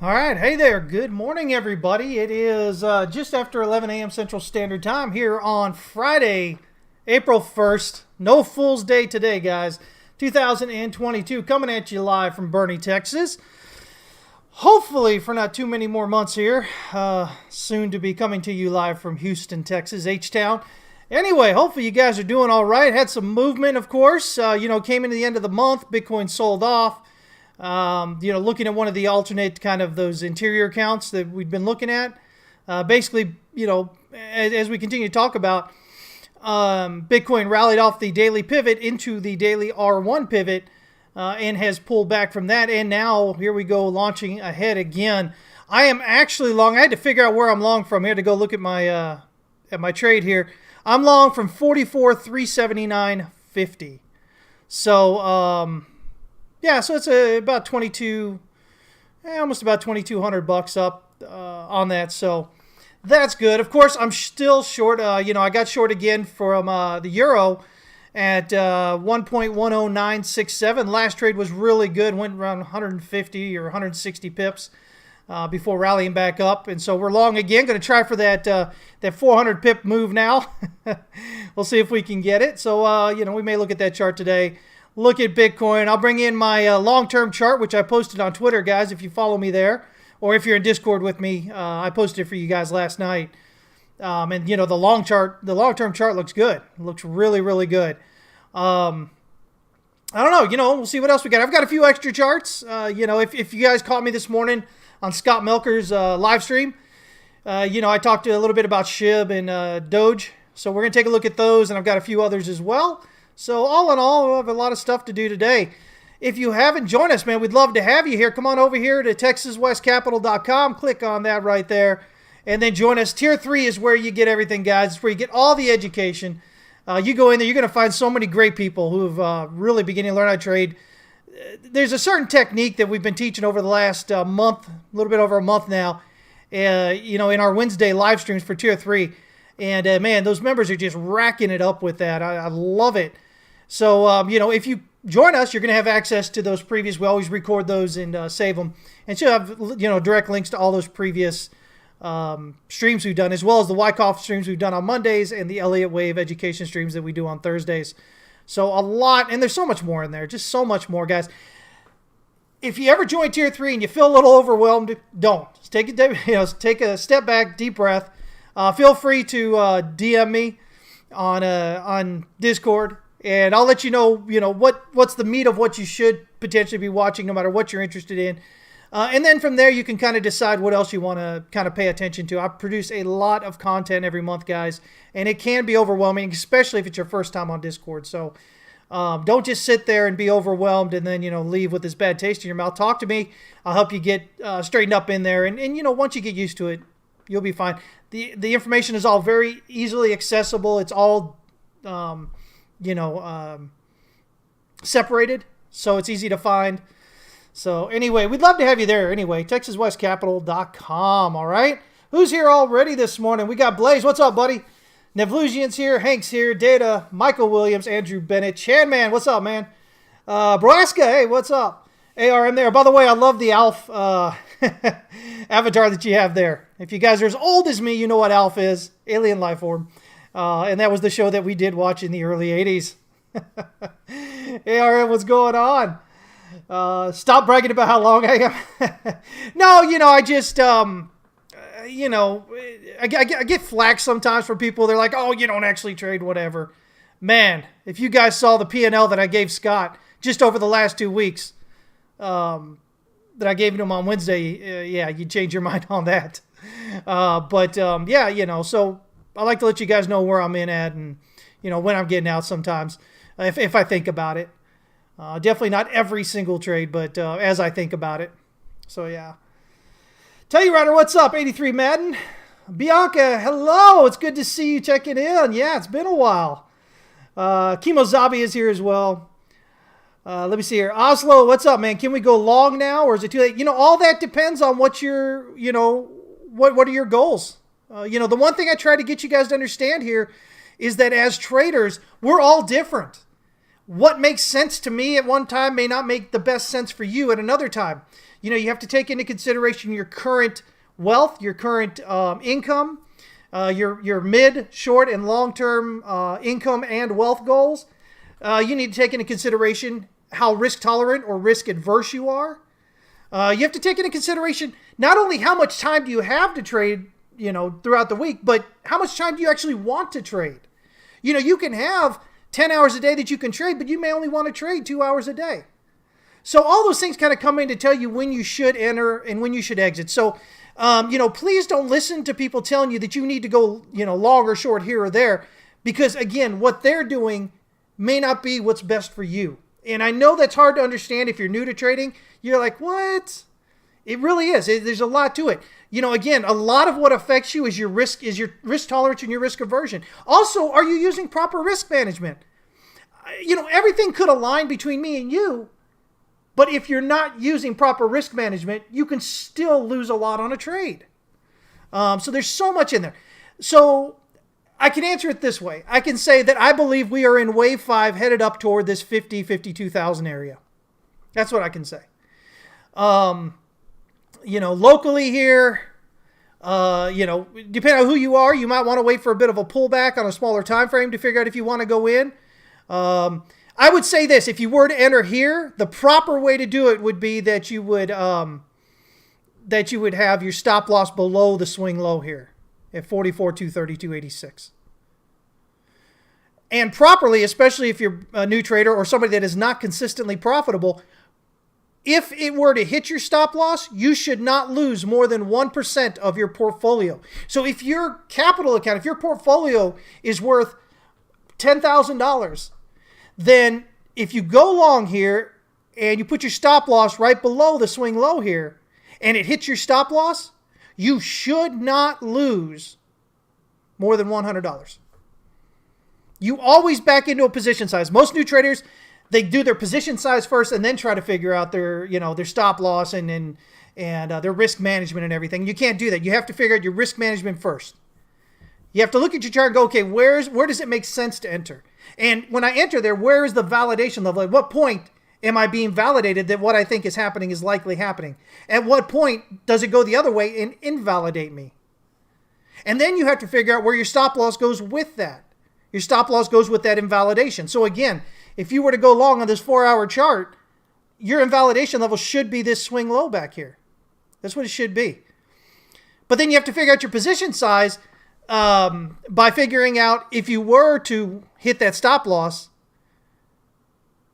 All right. Hey there. Good morning, everybody. It is just after 11 a.m. Central Standard Time here on Friday, April 1st. No Fool's Day today, guys. 2022, coming at you live from Bernie, Texas. Hopefully for not too many more months here. Soon to be coming to you live from Houston, Texas, H-Town. Anyway, hopefully you guys are doing all right. Had some movement, of course. Came into the end of the month. Bitcoin sold off. Looking at one of the alternate kind of those interior accounts that we've been looking at, basically, as we continue to talk about, Bitcoin rallied off the daily pivot into the daily R1 pivot and has pulled back from that. And now here we go, launching ahead again. I am actually long. I had to figure out where I'm long from. I had to go look at my trade here. I'm long from 44,379.50. So, so it's about 22, almost about $2,200 up on that. So that's good. Of course, I'm still short. I got short again from the euro at 1.10967. Last trade was really good. Went around 150 or 160 pips before rallying back up. And so we're long again. Going to try for that 400 pip move now. We'll see if we can get it. So, we may look at that chart today. Look at Bitcoin. I'll bring in my long-term chart, which I posted on Twitter, guys, if you follow me there. Or if you're in Discord with me, I posted it for you guys last night. The long-term chart looks good. It looks really, really good. I don't know. We'll see what else we got. I've got a few extra charts. If you guys caught me this morning on Scott Melker's live stream, I talked a little bit about SHIB and Doge. So we're going to take a look at those, and I've got a few others as well. So all in all, we'll have a lot of stuff to do today. If you haven't joined us, man, we'd love to have you here. Come on over here to TexasWestCapital.com. Click on that right there. And then join us. Tier 3 is where you get everything, guys. It's where you get all the education. You go in there, you're going to find so many great people who have really beginning to learn how to trade. There's a certain technique that we've been teaching over the last month, a little bit over a month now, in our Wednesday live streams for Tier 3. And, man, those members are just racking it up with that. I love it. So, if you join us, you're going to have access to those previous. We always record those and save them. And she'll have, direct links to all those previous streams we've done, as well as the Wyckoff streams we've done on Mondays and the Elliott Wave education streams that we do on Thursdays. So a lot, and there's so much more in there, just so much more, guys. If you ever join Tier 3 and you feel a little overwhelmed, don't. Just take a step back, deep breath. Feel free to DM me on Discord. And I'll let you know, what's the meat of what you should potentially be watching, no matter what you're interested in. And then from there, you can kind of decide what else you want to kind of pay attention to. I produce a lot of content every month, guys, and it can be overwhelming, especially if it's your first time on Discord. So don't just sit there and be overwhelmed and then, leave with this bad taste in your mouth. Talk to me. I'll help you get straightened up in there. And once you get used to it, you'll be fine. The information is all very easily accessible. It's all separated, so it's easy to find. So anyway, we'd love to have you there. Anyway, TexasWestCapital.com. All right, who's here already this morning? We got Blaze. What's up, buddy? Nevlusian's here. Hank's here. Data. Michael Williams. Andrew Bennett. Chanman. What's up, man? Broaska. Hey, what's up? ARM there. By the way, I love the Alf avatar that you have there. If you guys are as old as me, you know what Alf is. Alien life form. And that was the show that we did watch in the early 80s. ARM, what's going on? Stop bragging about how long I am. No, I just, I get flack sometimes from people. They're like, oh, you don't actually trade, whatever. Man, if you guys saw the P&L that I gave Scott just over the last 2 weeks, that I gave him on Wednesday, you'd change your mind on that. So I like to let you guys know where I'm in at and, when I'm getting out sometimes, if I think about it. Definitely not every single trade, but as I think about it. So, yeah. Tell you, Ryder, what's up? 83 Madden. Bianca, hello. It's good to see you checking in. Yeah, it's been a while. Kimozabi is here as well. Let me see here. Oslo, what's up, man? Can we go long now, or is it too late? All that depends on what your, what are your goals? The one thing I try to get you guys to understand here is that as traders, we're all different. what makes sense to me at one time may not make the best sense for you at another time. You have to take into consideration your current wealth, your current income, your mid, short, and long-term income and wealth goals. You need to take into consideration how risk tolerant or risk adverse you are. You have to take into consideration not only how much time do you have to trade, throughout the week, but how much time do you actually want to trade? You can have 10 hours a day that you can trade, but you may only want to trade 2 hours a day. So all those things kind of come in to tell you when you should enter and when you should exit. So, please don't listen to people telling you that you need to go, long or short here or there, because again, what they're doing may not be what's best for you. And I know that's hard to understand if you're new to trading. You're like, what? It really is. There's a lot to it. Again, a lot of what affects you is your risk tolerance and your risk aversion. Also, are you using proper risk management? Everything could align between me and you, but if you're not using proper risk management, you can still lose a lot on a trade. So there's so much in there. So I can answer it this way. I can say that I believe we are in wave 5 headed up toward this 52,000 area. That's what I can say. Locally here, depending on who you are, you might want to wait for a bit of a pullback on a smaller time frame to figure out if you want to go in. I would say this: if you were to enter here, the proper way to do it would be that you would have your stop loss below the swing low here at 44,232.86. And properly, especially if you're a new trader or somebody that is not consistently profitable, if it were to hit your stop loss, you should not lose more than 1% of your portfolio. So if your capital account, if your portfolio is worth $10,000, then if you go long here and you put your stop loss right below the swing low here and it hits your stop loss, you should not lose more than $100. You always back into a position size. Most new traders, they do their position size first and then try to figure out their stop loss and their risk management and everything. You can't do that. You have to figure out your risk management first. You have to look at your chart and go, okay, where does it make sense to enter? And when I enter there, where is the validation level? At what point am I being validated that what I think is happening is likely happening? At what point does it go the other way and invalidate me? And then you have to figure out where your stop loss goes with that. Your stop loss goes with that invalidation. So again, if you were to go long on this 4-hour chart, your invalidation level should be this swing low back here. That's what it should be. But then you have to figure out your position size by figuring out if you were to hit that stop loss,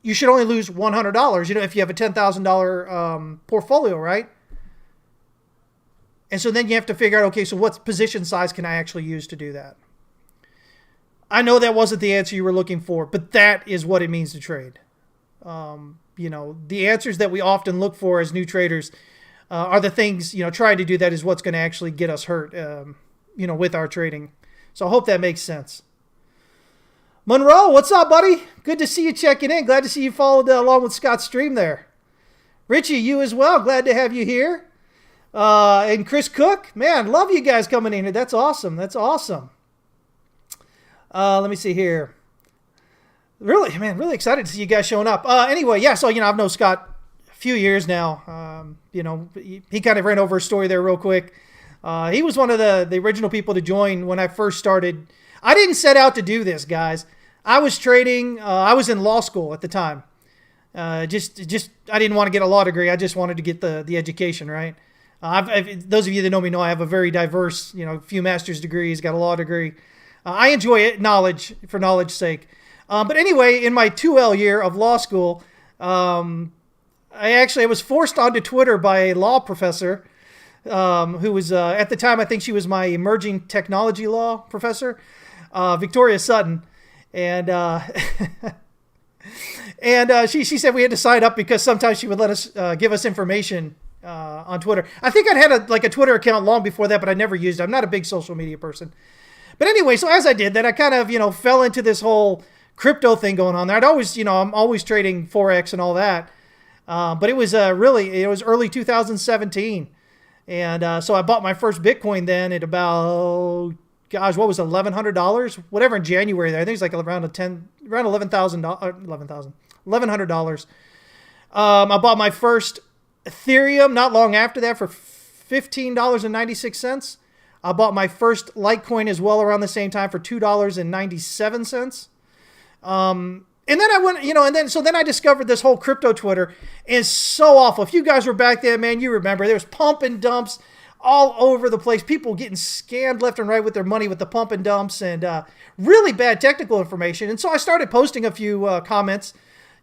you should only lose $100, if you have a $10,000 portfolio, right? And so then you have to figure out, okay, so what position size can I actually use to do that? I know that wasn't the answer you were looking for, but that is what it means to trade. The answers that we often look for as new traders are the things, trying to do that is what's going to actually get us hurt, with our trading. So I hope that makes sense. Monroe, what's up, buddy? Good to see you checking in. Glad to see you followed along with Scott's stream there. Richie, you as well. Glad to have you here. And Chris Cook, man, love you guys coming in here. That's awesome. Let me see here. Really excited to see you guys showing up. Anyway, yeah, so, I've known Scott a few years now. He kind of ran over a story there real quick. He was one of the original people to join when I first started. I didn't set out to do this, guys. I was trading. I was in law school at the time. I didn't want to get a law degree. I just wanted to get the education, right? Those of you that know me know I have a very diverse, few master's degrees, got a law degree. I enjoy it, knowledge for knowledge's sake. But anyway, in my 2L year of law school, I was forced onto Twitter by a law professor who was, at the time, I think she was my emerging technology law professor, Victoria Sutton. And she said we had to sign up because sometimes she would let us give us information on Twitter. I think I'd had a Twitter account long before that, but I never used it. I'm not a big social media person. But anyway, so as I did that, I kind of, fell into this whole crypto thing going on there. I'm always trading Forex and all that. But it was early 2017. And so I bought my first Bitcoin then at about gosh, what was it, $1,100? Whatever in January there. I think it's like around $1,100. I bought my first Ethereum not long after that for $15.96. I bought my first Litecoin as well around the same time for $2.97. And then I went, then I discovered this whole crypto Twitter is so awful. If you guys were back there, man, you remember there was pump and dumps all over the place. People getting scammed left and right with their money with the pump and dumps and really bad technical information. And so I started posting a few comments,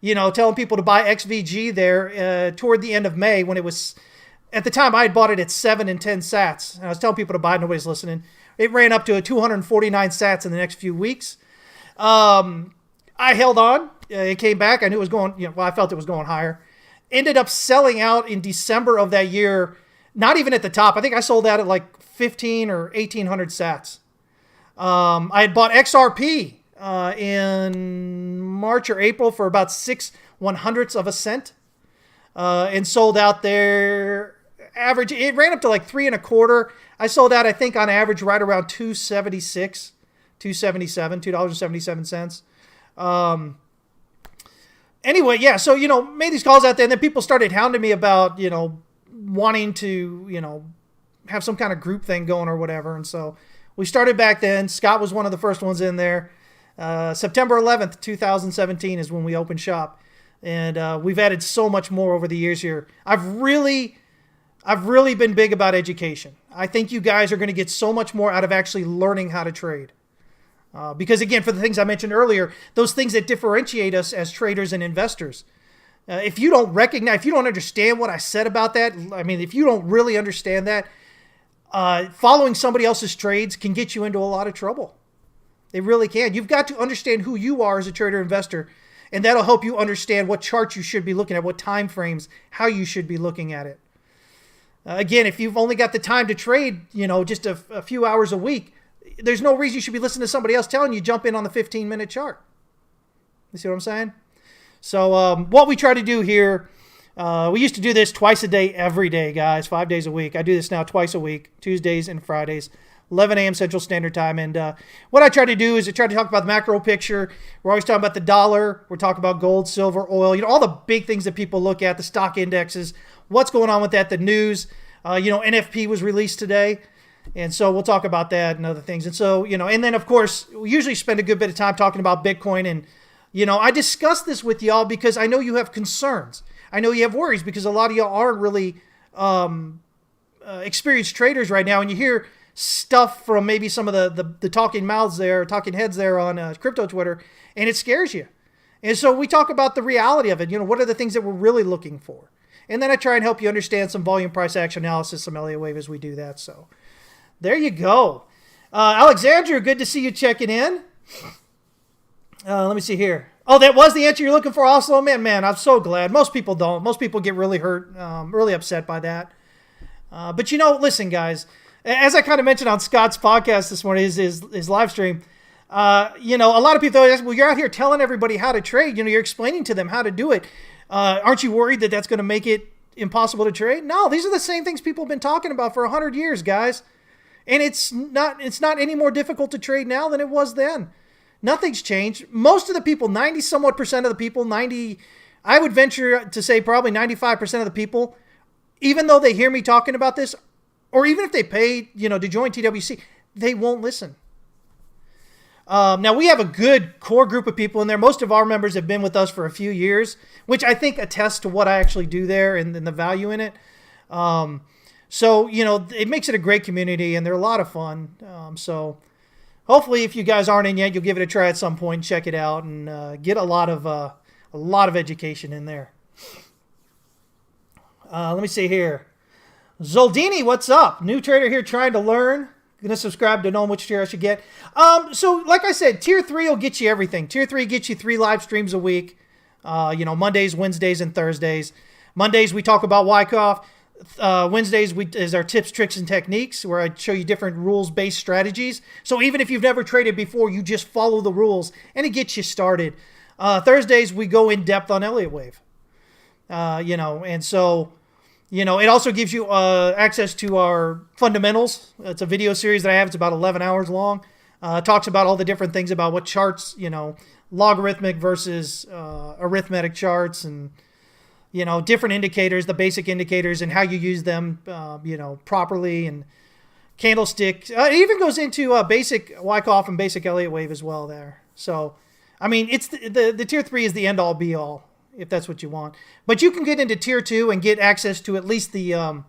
telling people to buy XVG there toward the end of May when it was, at the time I had bought it at 7 and 10 sats. And I was telling people to buy it, nobody's listening. It ran up to 249 sats in the next few weeks. I held on. It came back. I knew it was going, I felt it was going higher. Ended up selling out in December of that year, not even at the top. I think I sold out at like 15 or 1,800 sats. I had bought XRP in March or April for about 6/100ths of a cent and sold out there. Average, it ran up to like 3.25. I sold out, I think, on average right around $2.77. Anyway, yeah, so, made these calls out there, and then people started hounding me about, wanting to, have some kind of group thing going or whatever. And so we started back then. Scott was one of the first ones in there. September 11th, 2017 is when we opened shop. And we've added so much more over the years here. I've really been big about education. I think you guys are going to get so much more out of actually learning how to trade. Because again, for the things I mentioned earlier, those things that differentiate us as traders and investors. If you don't recognize, if you don't understand what I said about that, I mean, if you don't really understand that, following somebody else's trades can get you into a lot of trouble. It really can. You've got to understand who you are as a trader investor, and that'll help you understand what charts you should be looking at, what time frames, how you should be looking at it. Again, if you've only got the time to trade, just a few hours a week, there's no reason you should be listening to somebody else telling you jump in on the 15-minute chart. You see what I'm saying? So what we try to do here, we used to do this twice a day, every day, guys, 5 days a week. I do this now twice a week, Tuesdays and Fridays, 11 a.m. Central Standard Time. And what I try to do is I try to talk about the macro picture. We're always talking about the dollar. We're talking about gold, silver, oil, all the big things that people look at, the stock indexes, what's going on with that, the news. NFP was released today. And so we'll talk about that and other things. And so, and then of course, we usually spend a good bit of time talking about Bitcoin. And, I discuss this with y'all because I know you have concerns. I know you have worries because a lot of y'all aren't really experienced traders right now. And you hear stuff from maybe some of the talking mouths there, talking heads there on crypto Twitter, and it scares you. And so we talk about the reality of it. What are the things that we're really looking for? And then I try and help you understand some volume price action analysis, some Elliott wave as we do that. So there you go. Alexandra, good to see you checking in. Let me see here. Oh, that was the answer you're looking for, Oslo? Man, I'm so glad. Most people don't. Most people get really hurt, really upset by that. But listen, guys, as I kind of mentioned on Scott's podcast this morning, his live stream, a lot of people ask, well, you're out here telling everybody how to trade. You're explaining to them how to do it. Aren't you worried that that's going to make it impossible to trade? No, these are the same things people have been talking about for 100 years, guys. And it's not any more difficult to trade now than it was then. Nothing's changed. Most of the people, 90-somewhat% of the people, I would venture to say probably 95% of the people, even though they hear me talking about this, or even if they pay, to join TWC, they won't listen. Now, we have a good core group of people in there. Most of our members have been with us for a few years, which I think attests to what I actually do there and the value in it. So, it makes it a great community, and they're a lot of fun. So hopefully if you guys aren't in yet, you'll give it a try at some point, check it out, and get a lot of education in there. Let me see here. Zoldini, what's up? New trader here trying to learn. Gonna subscribe to know which tier I should get. So like I said, tier 3 will get you everything. Tier 3 gets you 3 live streams a week. Mondays, Wednesdays, and Thursdays. Mondays we talk about Wyckoff. Wednesdays is our tips, tricks, and techniques, where I show you different rules-based strategies. So even if you've never traded before, you just follow the rules, and it gets you started. Thursdays we go in depth on Elliott wave. And so It also gives you access to our fundamentals. It's a video series that I have. It's about 11 hours long. Talks about all the different things about what charts, logarithmic versus arithmetic charts, and different indicators, the basic indicators, and how you use them, properly, and candlestick. It even goes into basic Wyckoff and basic Elliott wave as well there. So, I mean, it's the tier 3 is the end all be all, if that's what you want. But you can get into tier 2 and get access to at least that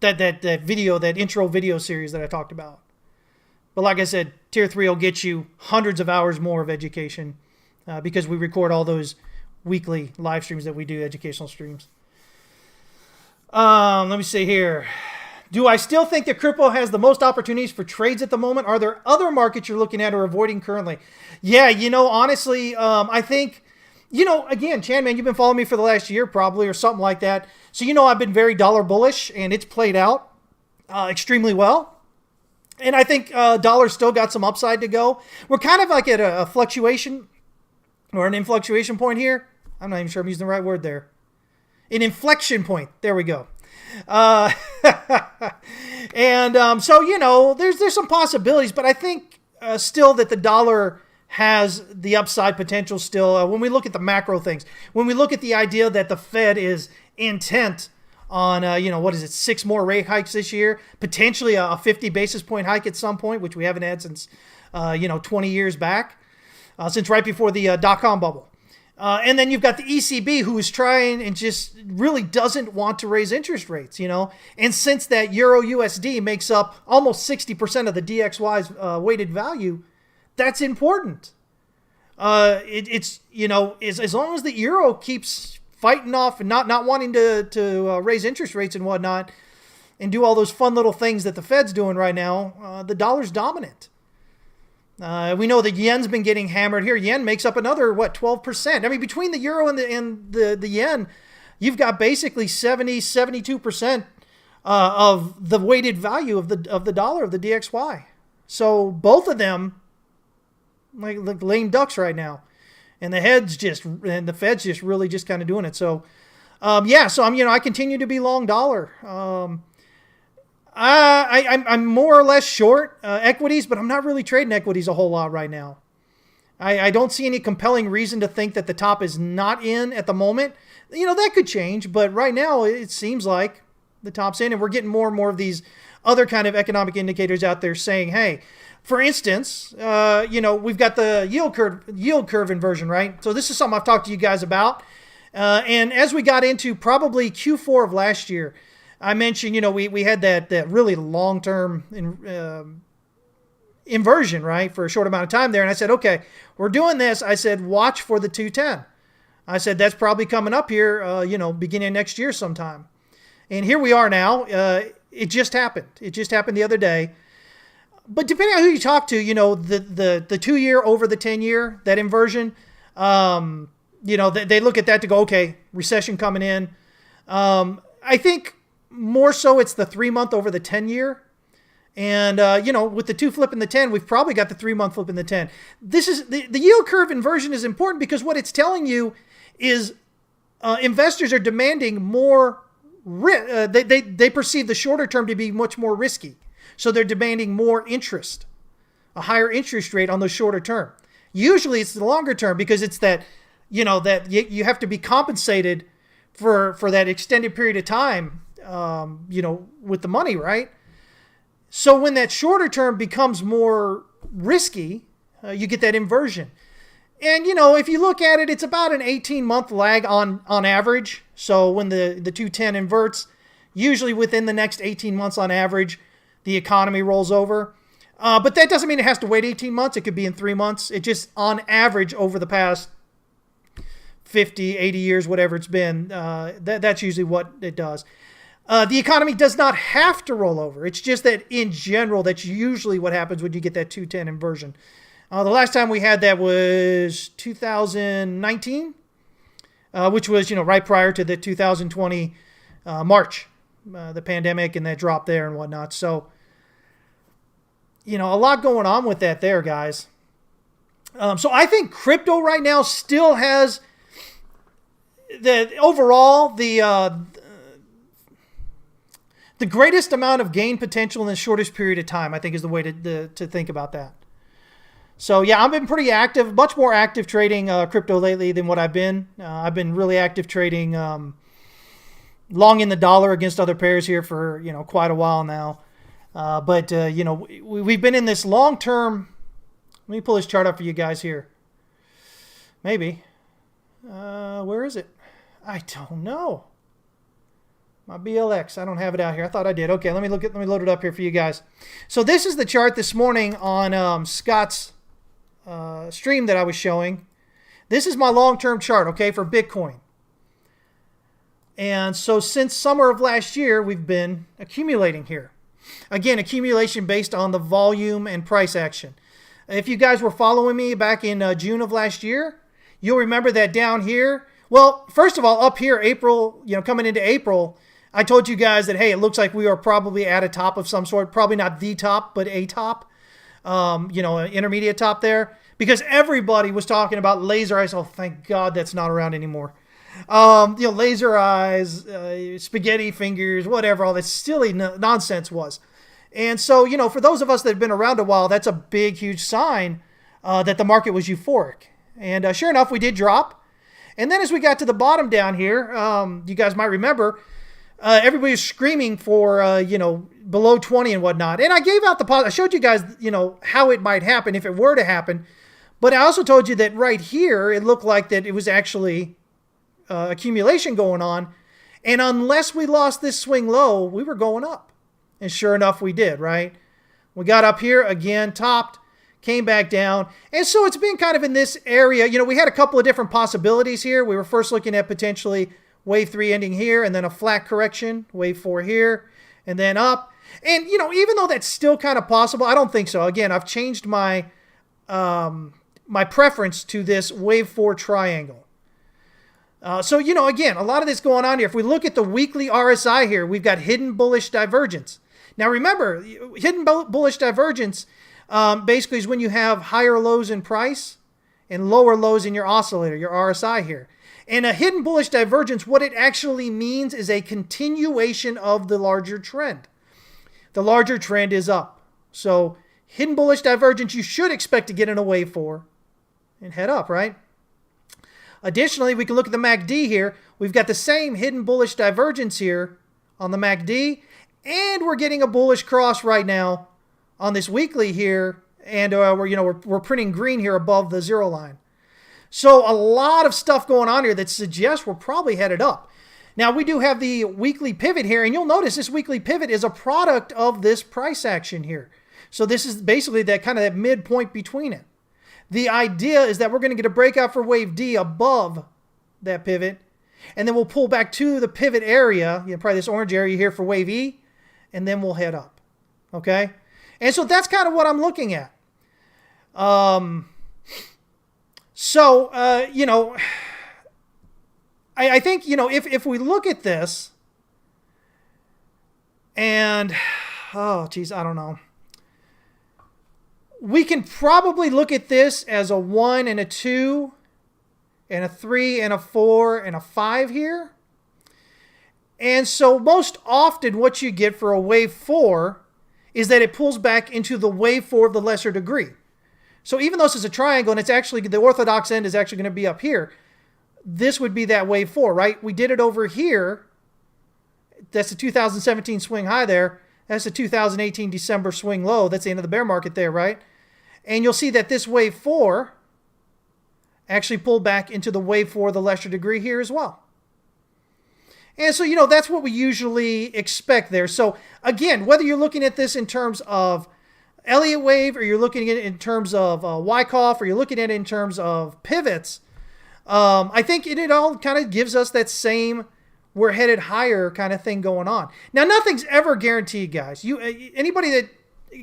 video, that intro video series that I talked about. But like I said, tier 3 will get you hundreds of hours more of education because we record all those weekly live streams that we do, educational streams. Let me see here. Do I still think that crypto has the most opportunities for trades at the moment? Are there other markets you're looking at or avoiding currently? Yeah, honestly, I think, again, Chan, man, you've been following me for the last year probably or something like that. So, I've been very dollar bullish, and it's played out extremely well. And I think dollar's still got some upside to go. We're kind of like at a fluctuation or an influctuation point here. I'm not even sure I'm using the right word there. An inflection point. There we go. So, there's some possibilities, but I think still that the dollar has the upside potential still. When we look at the macro things, when we look at the idea that the Fed is intent on, 6 more rate hikes this year, potentially a 50 basis point hike at some point, which we haven't had since, 20 years back, since right before the dot-com bubble. And then you've got the ECB, who is trying and just really doesn't want to raise interest rates, And since that Euro USD makes up almost 60% of the DXY's weighted value, that's important. As long as the Euro keeps fighting off and not wanting to raise interest rates and whatnot and do all those fun little things that the Fed's doing right now, the dollar's dominant. We know the yen's been getting hammered here. Yen makes up another 12%. I mean, between the euro and the yen, you've got basically 72% of the weighted value of the dollar, of the DXY. So both of them like lame ducks right now, and the Fed's just really just kind of doing it. So so I continue to be long dollar. I'm more or less short equities, but I'm not really trading equities a whole lot right now. I don't see any compelling reason to think that the top is not in at the moment. That could change, but right now it seems like the top's in, and we're getting more and more of these other kind of economic indicators out there saying, hey, for instance, we've got the yield curve inversion, right? So this is something I've talked to you guys about. And as we got into probably Q4 of last year, I mentioned, we had that really long-term inversion, right, for a short amount of time there. And I said, okay, we're doing this. I said, watch for the 210. I said, that's probably coming up here, beginning of next year sometime. And here we are now. It just happened. It just happened the other day. But depending on who you talk to, the 2-year over the 10-year, that inversion, they look at that to go, okay, recession coming in. I think more so it's the 3-month over the 10-year. And, with the 2 flipping the 10, we've probably got the 3-month flipping the 10. This is the yield curve inversion is important because what it's telling you is investors are demanding more risk. They perceive the shorter term to be much more risky. So they're demanding more interest, a higher interest rate on the shorter term. Usually it's the longer term because it's that, that you have to be compensated for that extended period of time, with the money, right? So when that shorter term becomes more risky, you get that inversion. And, if you look at it, it's about an 18-month lag on average. So when the 210 inverts, usually within the next 18 months on average, the economy rolls over. But that doesn't mean it has to wait 18 months. It could be in 3 months. It just, on average, over the past 50, 80 years, whatever it's been, that's usually what it does. The economy does not have to roll over. It's just that in general, that's usually what happens when you get that 210 inversion. The last time we had that was 2019, which was, right prior to the 2020 March, the pandemic and that drop there and whatnot. So, a lot going on with that there, guys. So I think crypto right now still has, overall, the greatest amount of gain potential in the shortest period of time, I think, is the way to think about that. So yeah, I've been pretty active, much more active trading crypto lately than what I've been. I've been really active trading long in the dollar against other pairs here for quite a while now. But we've been in this long term. Let me pull this chart up for you guys here. Maybe. Where is it? I don't know. My BLX. I don't have it out here. I thought I did. Okay, let me load it up here for you guys. So this is the chart this morning on Scott's stream that I was showing. This is my long-term chart, okay, for Bitcoin. And so since summer of last year, we've been accumulating here. Again, accumulation based on the volume and price action. If you guys were following me back in June of last year, you'll remember that down here. Well, first of all, up here, April, coming into April, I told you guys that, hey, it looks like we are probably at a top of some sort. Probably not the top, but a top. An intermediate top there. Because everybody was talking about laser eyes. Oh, thank God that's not around anymore. Laser eyes, spaghetti fingers, whatever all this silly nonsense was. And so, for those of us that have been around a while, that's a big, huge sign that the market was euphoric. And sure enough, we did drop. And then as we got to the bottom down here, you guys might remember, everybody was screaming for, below 20 and whatnot. And I gave out I showed you guys, how it might happen if it were to happen. But I also told you that right here, it looked like that it was actually accumulation going on. And unless we lost this swing low, we were going up. And sure enough, we did, right? We got up here again, topped, came back down. And so it's been kind of in this area. We had a couple of different possibilities here. We were first looking at potentially wave 3 ending here, and then a flat correction, wave 4 here, and then up. And, even though that's still kind of possible, I don't think so. Again, I've changed my my preference to this wave 4 triangle. So, again, a lot of this going on here. If we look at the weekly RSI here, we've got hidden bullish divergence. Now, remember, hidden bullish divergence basically is when you have higher lows in price and lower lows in your oscillator, your RSI here. And a hidden bullish divergence, what it actually means is a continuation of the larger trend. The larger trend is up. So hidden bullish divergence, you should expect to get in a wave 4 and head up, right? Additionally, we can look at the MACD here. We've got the same hidden bullish divergence here on the MACD, and we're getting a bullish cross right now on this weekly here, and we're printing green here above the zero line. So a lot of stuff going on here that suggests we're probably headed up. Now, we do have the weekly pivot here, and you'll notice this weekly pivot is a product of this price action here. So this is basically that kind of that midpoint between it. The idea is that we're going to get a breakout for wave D above that pivot, and then we'll pull back to the pivot area, probably this orange area here for wave E, and then we'll head up. Okay? And so that's kind of what I'm looking at. I think, if we look at this and, I don't know. We can probably look at this as a 1 and a 2 and a 3 and a 4 and a 5 here. And so most often what you get for a wave 4 is that it pulls back into the wave 4 of the lesser degree. So even though this is a triangle and it's actually, the orthodox end is actually going to be up here, this would be that wave 4, right? We did it over here. That's the 2017 swing high there. That's the 2018 December swing low. That's the end of the bear market there, right? And you'll see that this wave 4 actually pulled back into the wave 4 of the lesser degree here as well. And so, that's what we usually expect there. So again, whether you're looking at this in terms of Elliott wave, or you're looking at it in terms of Wyckoff, or you're looking at it in terms of pivots, I think it all kind of gives us that same we're headed higher kind of thing going on. Now, nothing's ever guaranteed, guys. Anybody that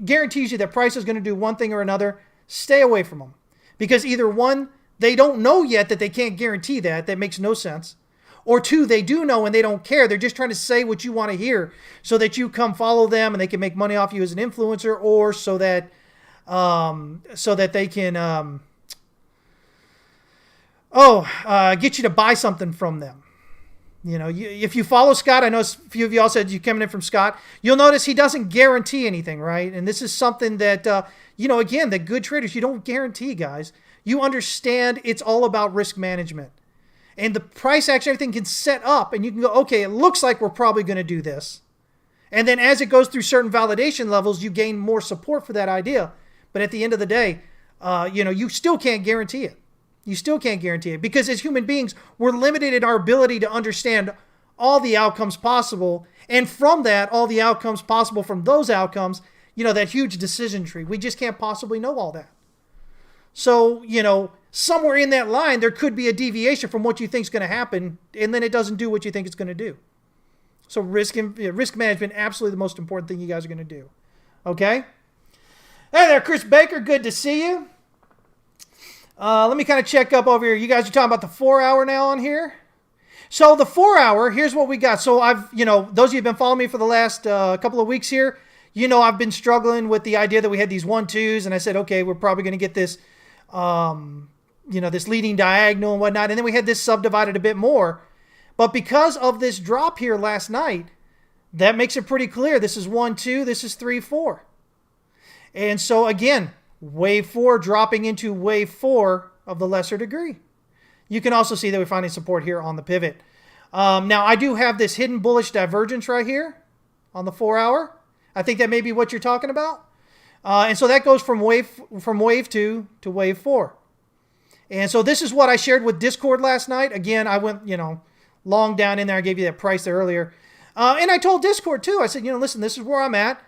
guarantees you that price is going to do one thing or another, stay away from them. Because either one, they don't know yet that they can't guarantee that. That makes no sense. Or two, they do know and they don't care. They're just trying to say what you want to hear so that you come follow them and they can make money off you as an influencer, or so that they can get you to buy something from them. If you follow Scott, I know a few of y'all said you're coming in from Scott. You'll notice he doesn't guarantee anything, right? And this is something that, again, that good traders, you don't guarantee, guys. You understand it's all about risk management. And the price action, everything can set up, and you can go, okay, it looks like we're probably going to do this. And then as it goes through certain validation levels, you gain more support for that idea. But at the end of the day, you still can't guarantee it. You still can't guarantee it because as human beings, we're limited in our ability to understand all the outcomes possible. And from that, all the outcomes possible from those outcomes, that huge decision tree. We just can't possibly know all that. So, somewhere in that line, there could be a deviation from what you think is going to happen, and then it doesn't do what you think it's going to do. So risk management, absolutely the most important thing you guys are going to do. Okay? Hey there, Chris Baker. Good to see you. Let me kind of check up over here. You guys are talking about the 4 hour now on here. So the 4 hour, here's what we got. So those of you who've been following me for the last couple of weeks here, I've been struggling with the idea that we had these 1-2s, and I said, okay, we're probably going to get this, this leading diagonal and whatnot. And then we had this subdivided a bit more. But because of this drop here last night, that makes it pretty clear. This is 1-2, this is 3-4. And so again, wave 4 dropping into wave 4 of the lesser degree. You can also see that we're finding support here on the pivot. Now, I do have this hidden bullish divergence right here on the 4 hour. I think that may be what you're talking about. And so that goes from wave 2 to wave 4. And so this is what I shared with Discord last night. Again, I went, long down in there. I gave you that price there earlier. And I told Discord too. I said, listen, this is where I'm at.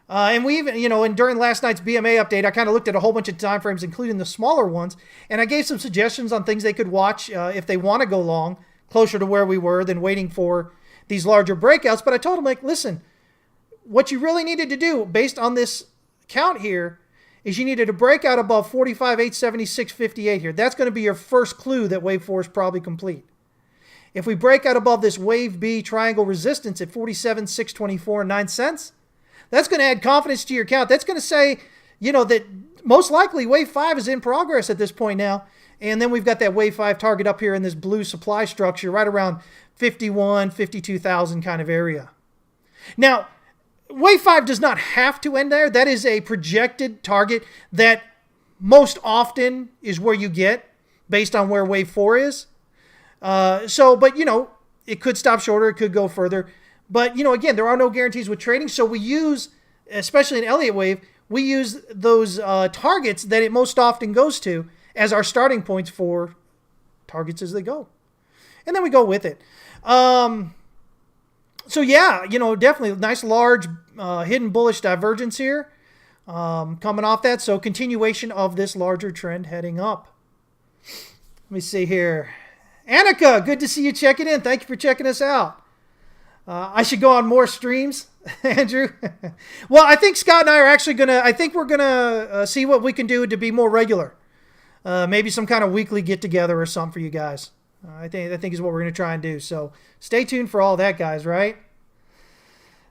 And we even, and during last night's BMA update, I kind of looked at a whole bunch of time frames, including the smaller ones. And I gave some suggestions on things they could watch if they want to go long, closer to where we were than waiting for these larger breakouts. But I told them, listen, what you really needed to do based on this count here is you needed to break out above 45,876.58 here. That's going to be your first clue that wave 4 is probably complete. If we break out above this wave B triangle resistance at 47,624.09, that's going to add confidence to your count. That's going to say, that most likely wave 5 is in progress at this point now. And then we've got that wave 5 target up here in this blue supply structure right around 51, 52,000 kind of area. Now, wave 5 does not have to end there. That is a projected target that most often is where you get based on where wave 4 is. But it could stop shorter. It could go further. But, again, there are no guarantees with trading. So we use, especially in Elliott wave, we use those targets that it most often goes to as our starting points for targets as they go. And then we go with it. So, yeah, definitely nice large hidden bullish divergence here coming off that. So continuation of this larger trend heading up. Let me see here. Annika, good to see you checking in. Thank you for checking us out. I should go on more streams, Andrew. Well, I think Scott and I are actually we're going to see what we can do to be more regular. Maybe some kind of weekly get-together or something for you guys. I think is what we're going to try and do. So stay tuned for all that, guys, right?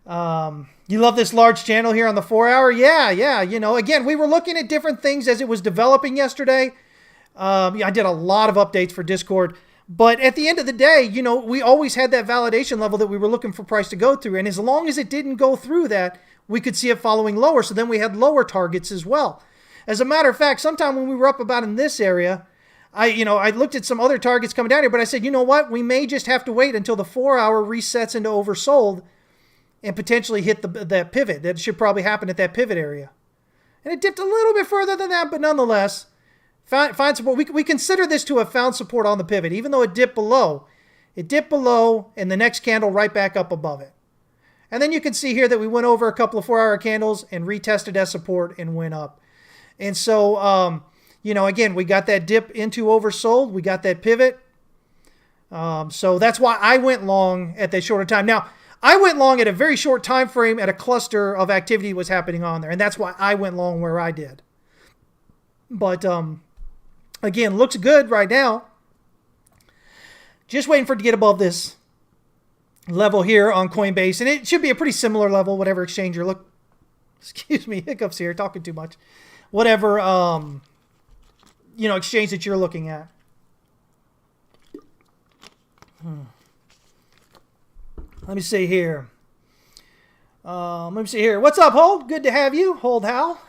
You love this large channel here on the 4 hour? Yeah. Again, we were looking at different things as it was developing yesterday. I did a lot of updates for Discord. But at the end of the day, we always had that validation level that we were looking for price to go through. And as long as it didn't go through that, we could see it following lower. So then we had lower targets as well. As a matter of fact, sometime when we were up about in this area, I looked at some other targets coming down here, but I said, you know what? We may just have to wait until the 4 hour resets into oversold and potentially hit that pivot. That should probably happen at that pivot area. And it dipped a little bit further than that, but nonetheless, find support. We consider this to have found support on the pivot, even though it dipped below. It dipped below, and the next candle right back up above it. And then you can see here that we went over a couple of 4 hour candles and retested as support and went up. And so, again, we got that dip into oversold. We got that pivot. So that's why I went long at that shorter time. Now, I went long at a very short time frame at a cluster of activity was happening on there. And that's why I went long where I did. But, again, looks good right now. Just waiting for it to get above this level here on Coinbase. And it should be a pretty similar level, whatever exchange you're looking. Excuse me, hiccups here, talking too much. Whatever, exchange that you're looking at. Let me see here. What's up, Hold? Good to have you, Hold Hal.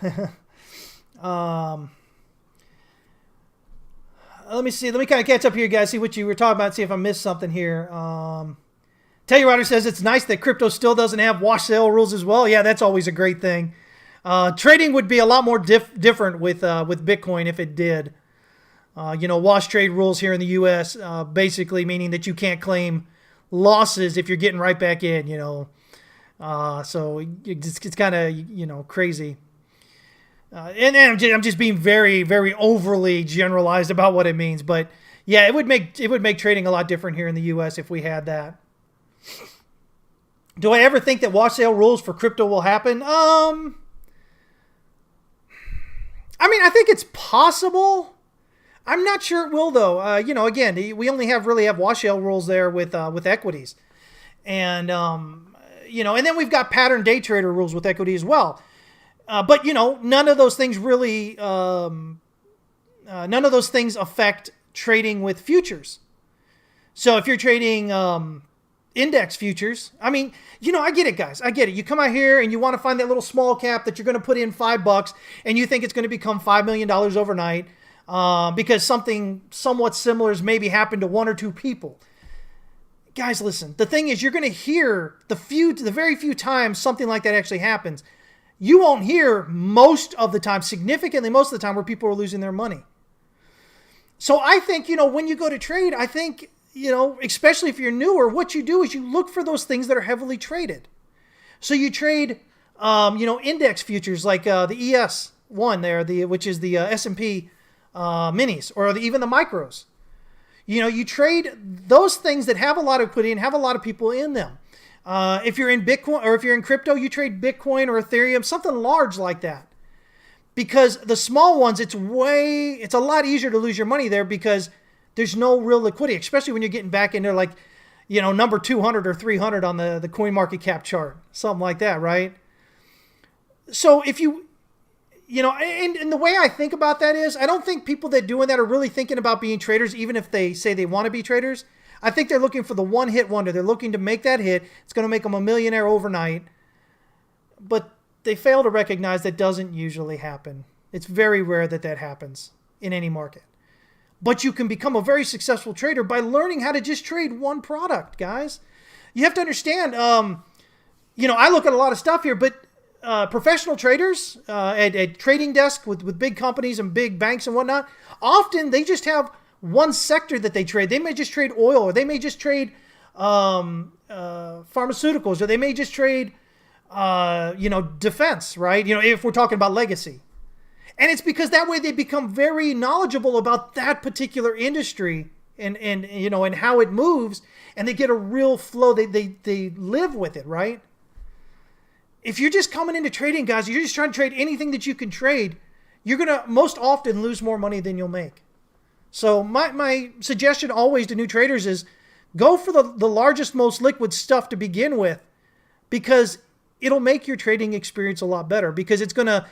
Let me see. Let me kind of catch up here, guys. See what you were talking about. See if I missed something here. Tellurrider says it's nice that crypto still doesn't have wash sale rules as well. Yeah, that's always a great thing. Trading would be a lot more different with Bitcoin if it did. Wash trade rules here in the U.S. Basically meaning that you can't claim losses if you're getting right back in. So it's kind of crazy. And I'm just being very, very overly generalized about what it means, but yeah, it would make trading a lot different here in the U.S. if we had that. Do I ever think that wash sale rules for crypto will happen? I mean, I think it's possible. I'm not sure it will, though. Again, we only really have wash sale rules there with equities, and and then we've got pattern day trader rules with equity as well. But none of those things really, none of those things affect trading with futures. So if you're trading index futures, I mean, I get it, guys. I get it. You come out here and you want to find that little small cap that you're going to put in $5 and you think it's going to become $5 million overnight because something somewhat similar has maybe happened to one or two people. Guys, listen, the thing is, you're going to hear the very few times something like that actually happens. You won't hear significantly most of the time, where people are losing their money. So I think, when you go to trade, I think, especially if you're newer, what you do is you look for those things that are heavily traded. So you trade, index futures like the ES1 there, which is the S&P minis, or even the micros. You trade those things that have a lot of equity and have a lot of people in them. If you're in Bitcoin or if you're in crypto, you trade Bitcoin or Ethereum, something large like that. Because the small ones, it's a lot easier to lose your money there because there's no real liquidity, especially when you're getting back into number 200 or 300 on the coin market cap chart, something like that, right? So if and the way I think about that is, I don't think people that are doing that are really thinking about being traders, even if they say they want to be traders. I think they're looking for the one-hit wonder. They're looking to make that hit. It's going to make them a millionaire overnight. But they fail to recognize that doesn't usually happen. It's very rare that happens in any market. But you can become a very successful trader by learning how to just trade one product, guys. You have to understand, I look at a lot of stuff here, but professional traders at trading desks with big companies and big banks and whatnot, often they just have one sector that they trade. They may just trade oil, or they may just trade pharmaceuticals, or they may just trade defense, right? If we're talking about legacy. And it's because that way they become very knowledgeable about that particular industry and how it moves, and they get a real flow. They live with it, right? If you're just coming into trading, guys, you're just trying to trade anything that you can trade, you're going to most often lose more money than you'll make. So my suggestion always to new traders is go for the largest, most liquid stuff to begin with, because it'll make your trading experience a lot better, because it's going to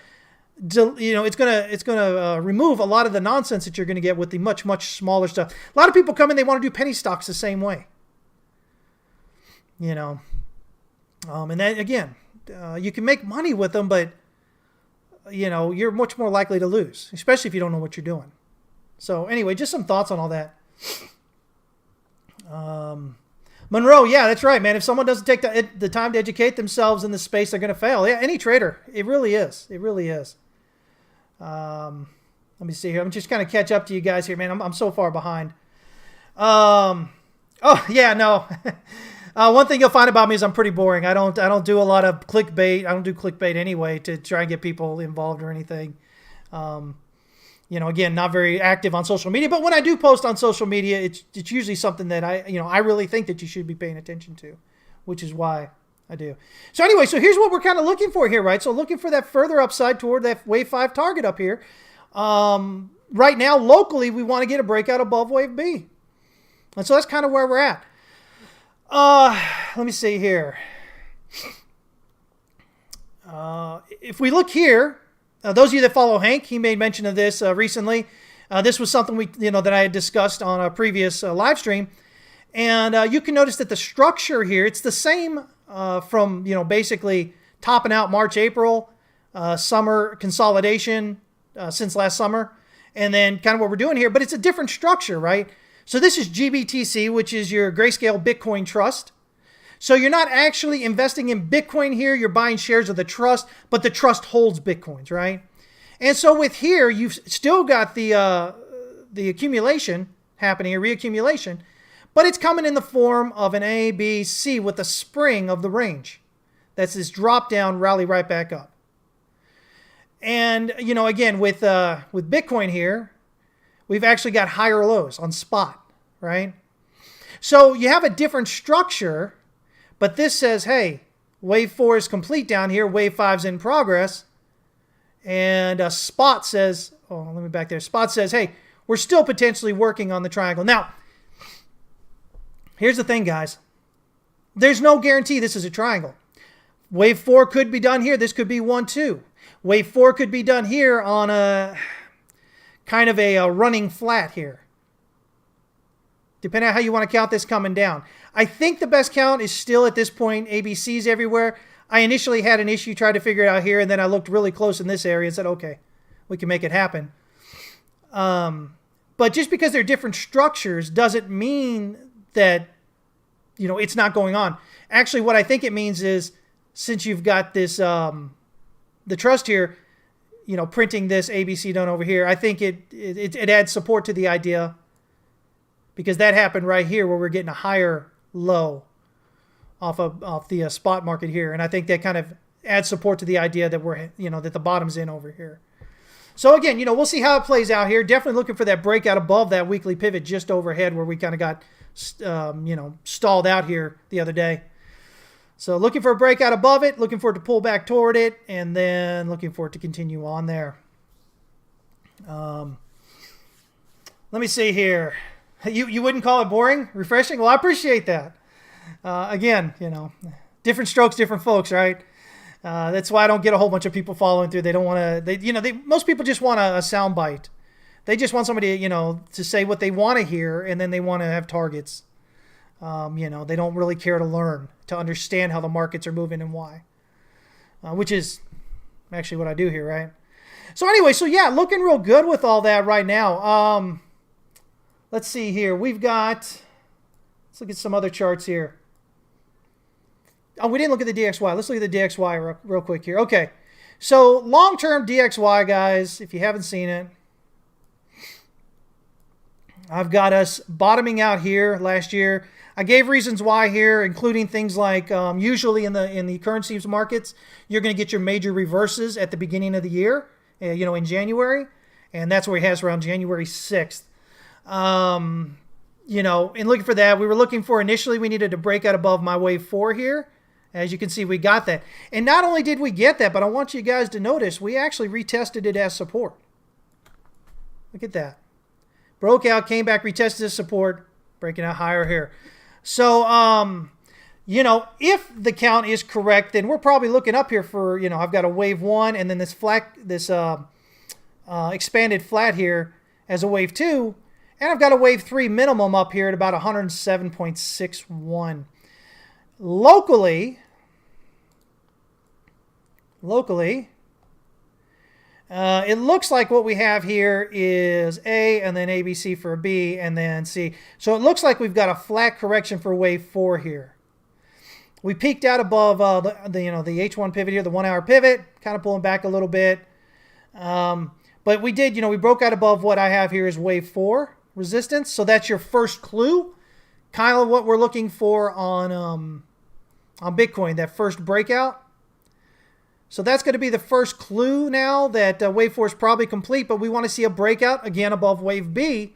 remove a lot of the nonsense that you're going to get with the much, much smaller stuff. A lot of people come in, they want to do penny stocks the same way. And then again, you can make money with them, but you're much more likely to lose, especially if you don't know what you're doing. So anyway, just some thoughts on all that. Monroe, yeah, that's right, man. If someone doesn't take the time to educate themselves in this space, they're going to fail. Yeah, any trader. It really is. It really is. Let me see here. I'm just kind of catch up to you guys here, man. I'm so far behind. Oh, yeah, no. One thing you'll find about me is I'm pretty boring. I don't do a lot of clickbait. I don't do clickbait anyway to try and get people involved or anything. Again, not very active on social media, but when I do post on social media, it's usually something that I really think that you should be paying attention to, which is why I do. So anyway, so here's what we're kind of looking for here, right? So looking for that further upside toward that wave 5 target up here. Right now, locally, we want to get a breakout above wave B. And so that's kind of where we're at. Let me see here. If we look here, those of you that follow Hank, he made mention of this recently. This was something that I had discussed on a previous live stream. And you can notice that the structure here, it's the same from, basically topping out March, April, summer consolidation since last summer, and then kind of what we're doing here, but it's a different structure, right? So this is GBTC, which is your Grayscale Bitcoin Trust. So you're not actually investing in Bitcoin here, you're buying shares of the trust, but the trust holds Bitcoins, right? And so with here, you've still got the accumulation happening, a reaccumulation, but it's coming in the form of an A, B, C with a spring of the range. That's this drop down, rally right back up. And, again, with Bitcoin here, we've actually got higher lows on spot, right? So you have a different structure, but this says, hey, wave 4 is complete down here, wave 5 is in progress. And spot says, let me back there. Spot says, hey, we're still potentially working on the triangle. Now, here's the thing, guys. There's no guarantee this is a triangle. Wave 4 could be done here. This could be 1, 2. Wave 4 could be done here on a kind of a running flat here. Depending on how you want to count this coming down. I think the best count is still at this point ABCs everywhere. I initially had an issue trying to figure it out here, and then I looked really close in this area and said, okay, we can make it happen. But just because they're different structures doesn't mean that, it's not going on. Actually, what I think it means is, since you've got this, the trust here, printing this ABC done over here, I think it adds support to the idea, because that happened right here where we're getting a higher low off the spot market here, and I think that kind of adds support to the idea that we're that the bottom's in over here. So again, we'll see how it plays out here. Definitely looking for that breakout above that weekly pivot just overhead where we kind of got stalled out here the other day. So looking for a breakout above it, looking for it to pull back toward it, and then looking for it to continue on there. Let me see here. You wouldn't call it boring? Refreshing? Well, I appreciate that. Again, different strokes, different folks, right? That's why I don't get a whole bunch of people following through. They don't want to, most people just want a sound bite. They just want somebody, to say what they want to hear, and then they want to have targets. They don't really care to learn, to understand how the markets are moving and why, which is actually what I do here, right? So anyway, looking real good with all that right now. Let's see here. Let's look at some other charts here. Oh, we didn't look at the DXY. Let's look at the DXY real quick here. Okay, so long-term DXY, guys, if you haven't seen it, I've got us bottoming out here last year. I gave reasons why here, including things like usually in the currencies markets, you're going to get your major reverses at the beginning of the year, in January, and that's where he has around January 6th. In looking for that, we were looking for initially we needed to break out above my wave 4 here. As you can see, we got that. And not only did we get that, but I want you guys to notice we actually retested it as support. Look at that. Broke out, came back, retested as support, breaking out higher here. So, if the count is correct, then we're probably looking up here for, I've got a wave 1 and then this expanded flat here as a wave 2. And I've got a wave 3 minimum up here at about 107.61. Locally, it looks like what we have here is A and then ABC for a B and then C. So it looks like we've got a flat correction for wave 4 here. We peaked out above the H1 pivot here, the 1 hour pivot, kind of pulling back a little bit. But we did, we broke out above what I have here is wave 4 resistance. So that's your first clue, kind of what we're looking for on Bitcoin, that first breakout. So that's going to be the first clue now that wave 4 is probably complete, but we want to see a breakout again above wave B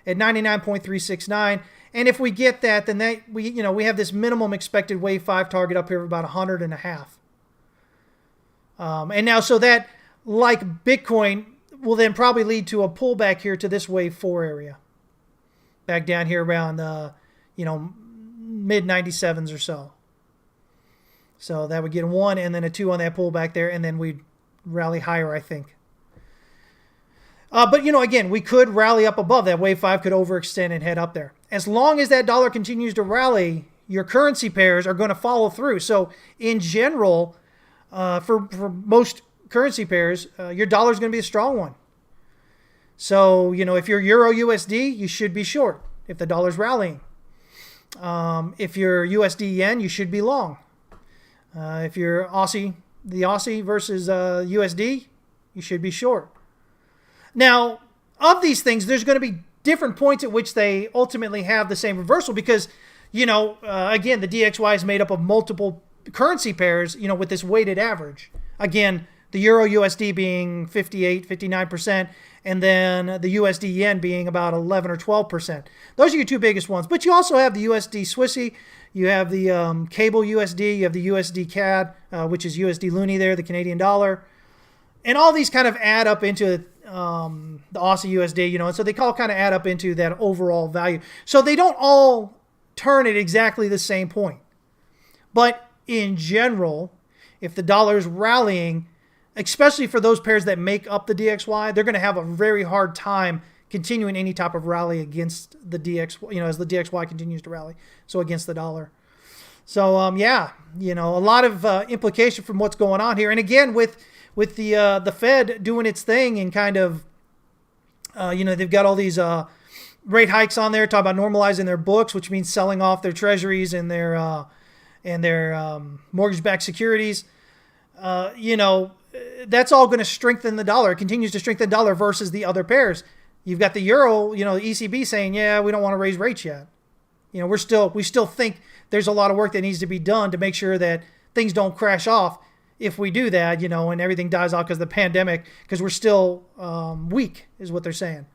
at 99.369. And if we get that, then we have this minimum expected wave 5 target up here of about 100.5. And now, so that, like Bitcoin, will then probably lead to a pullback here to this wave 4 area. Back down here around, mid 97s or so. So that would get a 1 and then a 2 on that pullback there, and then we'd rally higher, I think. But, again, we could rally up above. That wave 5 could overextend and head up there. As long as that dollar continues to rally, your currency pairs are going to follow through. So in general, for most currency pairs, your dollar is going to be a strong one. So, if you're Euro USD, you should be short if the dollar's rallying. If you're USD yen, you should be long. If you're the Aussie versus USD, you should be short. Now, of these things, there's going to be different points at which they ultimately have the same reversal because, again, the DXY is made up of multiple currency pairs, with this weighted average. Again, the Euro USD being 58, 59%, and then the USD yen being about 11 or 12%. Those are your two biggest ones. But you also have the USD Swissy, you have the Cable USD, you have the USD CAD, which is USD Loonie there, the Canadian dollar. And all these kind of add up into the Aussie USD, and so they all kind of add up into that overall value. So they don't all turn at exactly the same point. But in general, if the dollar is rallying, especially for those pairs that make up the DXY, they're going to have a very hard time continuing any type of rally against the DXY, as the DXY continues to rally, so against the dollar. So, a lot of implication from what's going on here. And again, with the Fed doing its thing and kind of, they've got all these rate hikes on there, talk about normalizing their books, which means selling off their treasuries and their mortgage-backed securities. That's all going to strengthen the dollar. It continues to strengthen the dollar versus the other pairs. You've got the euro, the ECB saying, yeah, we don't want to raise rates yet. We still think there's a lot of work that needs to be done to make sure that things don't crash off if we do that, and everything dies off because of the pandemic, because we're still weak, is what they're saying,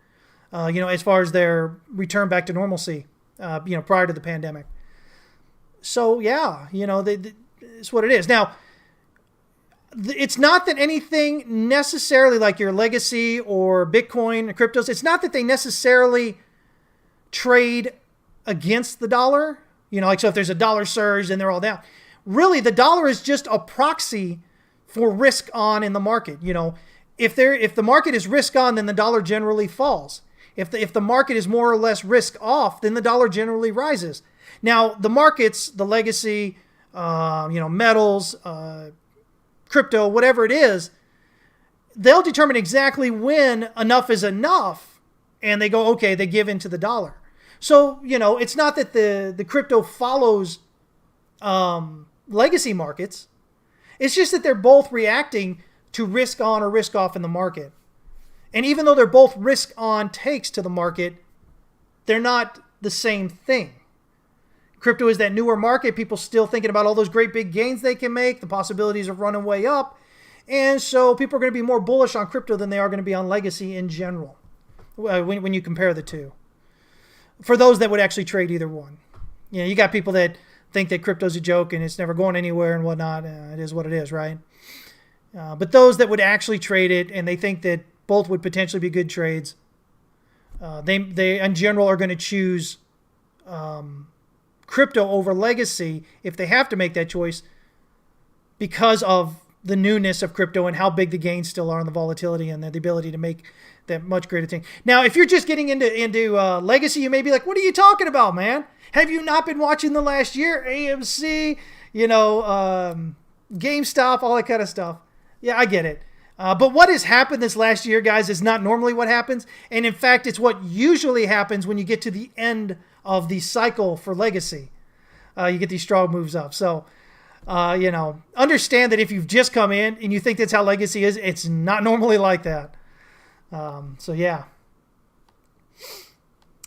as far as their return back to normalcy, prior to the pandemic. So, yeah, it's what it is. Now, it's not that anything necessarily like your legacy or Bitcoin or cryptos, it's not that they necessarily trade against the dollar. So if there's a dollar surge, then they're all down. Really, the dollar is just a proxy for risk on in the market. If the market is risk on, then the dollar generally falls. If the market is more or less risk off, then the dollar generally rises. Now, the markets, the legacy, metals, crypto, whatever it is, they'll determine exactly when enough is enough, and they go, okay, they give into the dollar. So, it's not that the crypto follows legacy markets. It's just that they're both reacting to risk on or risk off in the market. And even though they're both risk on takes to the market, they're not the same thing. Crypto is that newer market, people still thinking about all those great big gains they can make, the possibilities of running way up. And so people are going to be more bullish on crypto than they are going to be on legacy in general when you compare the two. For those that would actually trade either one. You got people that think that crypto's a joke and it's never going anywhere and whatnot. It is what it is, right? But those that would actually trade it and they think that both would potentially be good trades, they in general are going to choose crypto over legacy if they have to make that choice because of the newness of crypto and how big the gains still are and the volatility and the ability to make that much greater thing. Now, if you're just getting into legacy, you may be like, what are you talking about, man? Have you not been watching the last year? AMC, GameStop, all that kind of stuff. Yeah, I get it. But what has happened this last year, guys, is not normally what happens. And in fact, it's what usually happens when you get to the end of the cycle for legacy. You get these strong moves up. So, understand that if you've just come in and you think that's how legacy is, it's not normally like that. Yeah.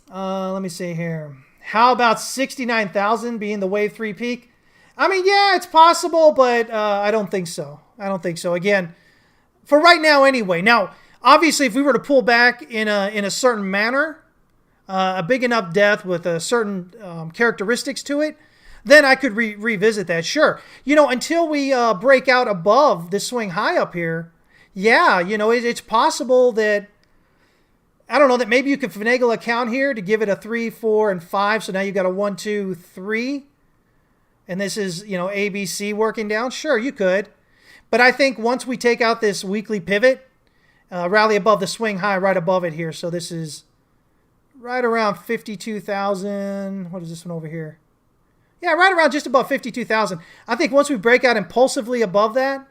Let me see here. How about 69,000 being the wave 3 peak? I mean, yeah, it's possible, but I don't think so. Again, for right now anyway. Now, obviously, if we were to pull back in a certain manner, a big enough depth with a certain characteristics to it, then I could revisit that. Sure. Until we break out above this swing high up here, yeah, it's possible that, I don't know, that maybe you could finagle a count here to give it a 3, 4, and 5. So now you've got a 1, 2, 3. And this is, ABC working down. Sure, you could. But I think once we take out this weekly pivot, rally above the swing high right above it here. So this is right around 52,000. What is this one over here? Yeah, right around just above 52,000. I think once we break out impulsively above that,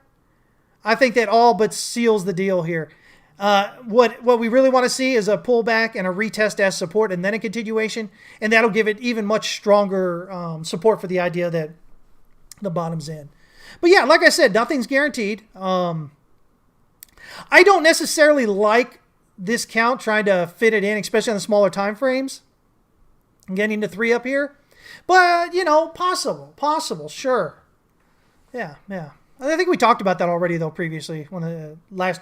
I think that all but seals the deal here. What we really want to see is a pullback and a retest as support and then a continuation, and that'll give it even much stronger support for the idea that the bottom's in. But yeah, like I said, nothing's guaranteed. I don't necessarily like this count, trying to fit it in, especially on the smaller time frames. I'm getting to 3 up here. But, possible, sure. Yeah. I think we talked about that already, though, previously. When the last,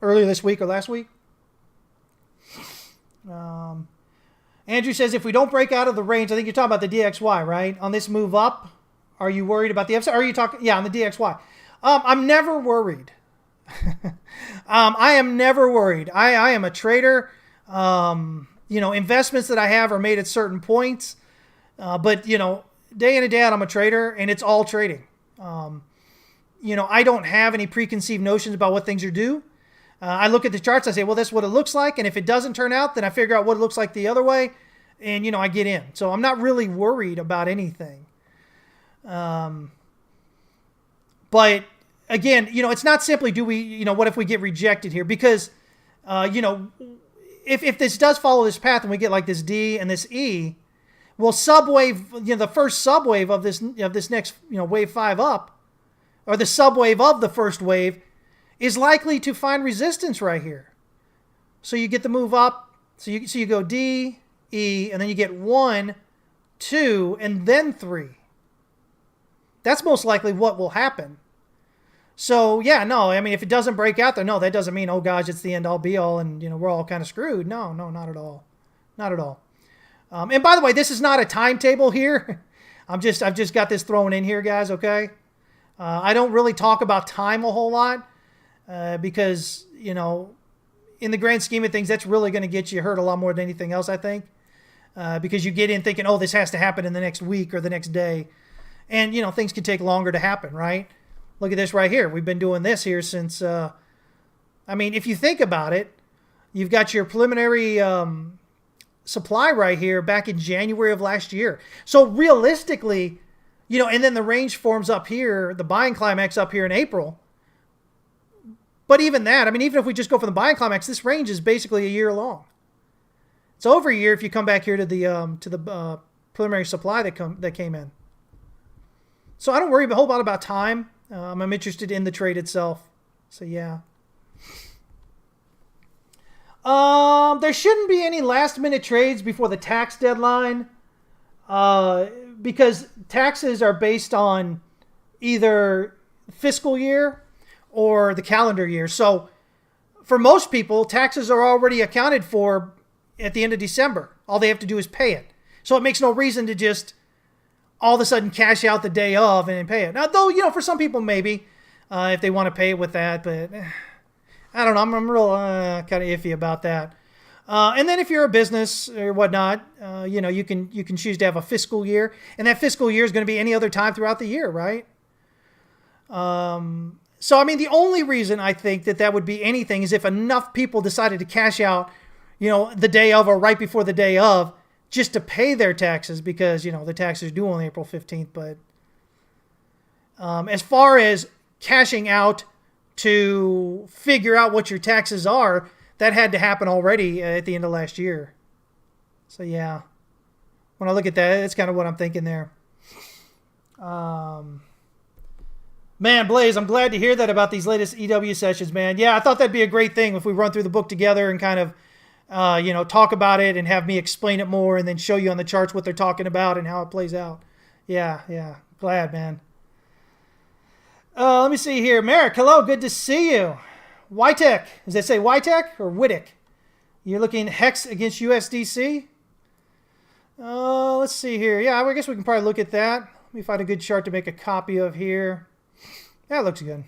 earlier this week or last week? Andrew says, if we don't break out of the range, I think you're talking about the DXY, right? On this move up, are you worried about the upside? Are you talking, on the DXY? I'm never worried. I am never worried. I am a trader. Investments that I have are made at certain points. But day in and day out, I'm a trader, and it's all trading. I don't have any preconceived notions about what things are due. I look at the charts, I say, well, that's what it looks like. And if it doesn't turn out, then I figure out what it looks like the other way. And, I get in. So I'm not really worried about anything. But again, it's not simply do we, what if we get rejected here? Because, if this does follow this path and we get like this D and this E, well, subwave, the first subwave of this next, wave 5 up, or the subwave of the first wave, is likely to find resistance right here. So you get the move up. So you go D, E, and then you get 1, 2, and then 3. That's most likely what will happen. So, if it doesn't break out there, no, that doesn't mean, oh gosh, it's the end all be all and, we're all kind of screwed. No, not at all. Not at all. And by the way, this is not a timetable here. I've just got this thrown in here, guys, okay? I don't really talk about time a whole lot because, in the grand scheme of things, that's really going to get you hurt a lot more than anything else, I think. Because you get in thinking, oh, this has to happen in the next week or the next day. And, things can take longer to happen, right? Look at this right here. We've been doing this here since, if you think about it, you've got your preliminary supply right here back in January of last year. So realistically, and then the range forms up here, the buying climax up here in April. But even that, even if we just go for the buying climax, this range is basically a year long. It's over a year if you come back here to the preliminary supply that came in. So I don't worry a whole lot about time. I'm interested in the trade itself. So yeah. There shouldn't be any last minute trades before the tax deadline because taxes are based on either fiscal year or the calendar year. So for most people, taxes are already accounted for at the end of December. All they have to do is pay it. So it makes no reason to just all of a sudden cash out the day of and pay it. Now, though, for some people maybe if they want to pay it with that, but I don't know. I'm real kind of iffy about that. And then if you're a business or whatnot, you can choose to have a fiscal year, and that fiscal year is going to be any other time throughout the year, right? So the only reason I think that would be anything is if enough people decided to cash out, the day of or right before the day of, just to pay their taxes because, the taxes are due on April 15th. But as far as cashing out to figure out what your taxes are, that had to happen already at the end of last year. So, yeah. When I look at that, that's kind of what I'm thinking there. Man, Blaze, I'm glad to hear that about these latest EW sessions, man. Yeah, I thought that'd be a great thing if we run through the book together and kind of talk about it and have me explain it more and then show you on the charts what they're talking about and how it plays out. Yeah. Glad, man. Let me see here. Merrick, hello. Good to see you. Wytech. Does that say Wytech or Wittick? You're looking Hex against USDC? Let's see here. Yeah, I guess we can probably look at that. Let me find a good chart to make a copy of here. Yeah, it looks good.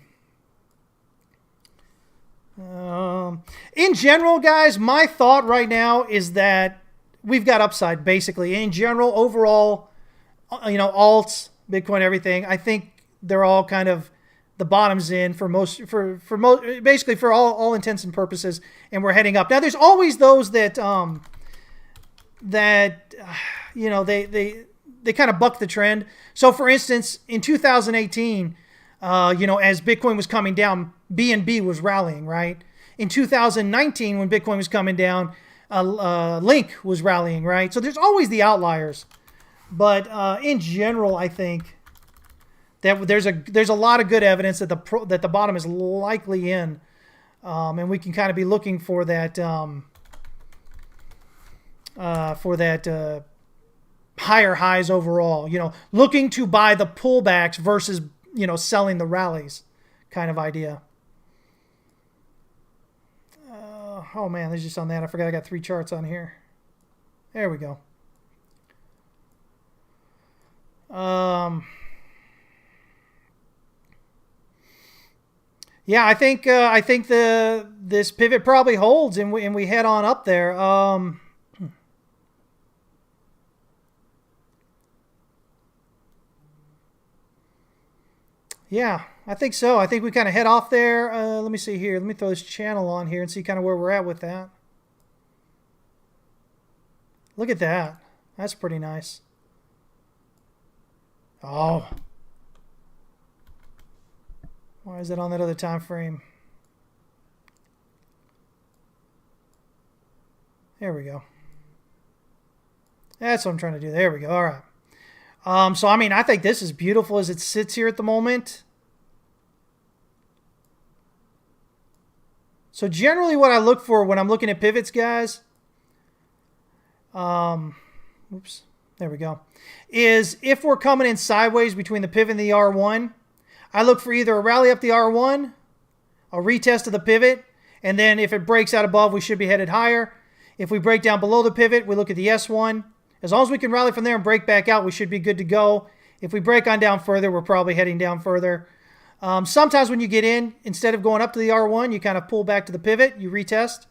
In general, guys, my thought right now is that we've got upside, basically. In general, overall, alts, Bitcoin, everything, I think they're all kind of the bottom's in for basically for all intents and purposes, and we're heading up. Now there's always those that they kind of buck the trend. So for instance, in 2018, as Bitcoin was coming down, BNB was rallying, right? In 2019, when Bitcoin was coming down, Link was rallying, right? So there's always the outliers, but in general, I think that there's a lot of good evidence that the bottom is likely in, and we can kind of be looking for that higher highs overall. Looking to buy the pullbacks versus selling the rallies, kind of idea. Oh man, there's just on that. I forgot I got 3 charts on here. There we go. Yeah, I think this pivot probably holds, and we head on up there. Yeah, I think so. I think we kind of head off there. Let me see here. Let me throw this channel on here and see kind of where we're at with that. Look at that. That's pretty nice. Oh. Why is it on that other time frame? There we go. That's what I'm trying to do. There we go. All right. So, I mean, I think this is beautiful as it sits here at the moment. So, generally what I look for when I'm looking at pivots, guys, oops, there we go, is if we're coming in sideways between the pivot and the R1, I look for either a rally up the R1, a retest of the pivot, and then if it breaks out above, we should be headed higher. If we break down below the pivot, we look at the S1. As long as we can rally from there and break back out, we should be good to go. If we break on down further, we're probably heading down further. Sometimes when you get in, instead of going up to the R1, you kind of pull back to the pivot, you retest,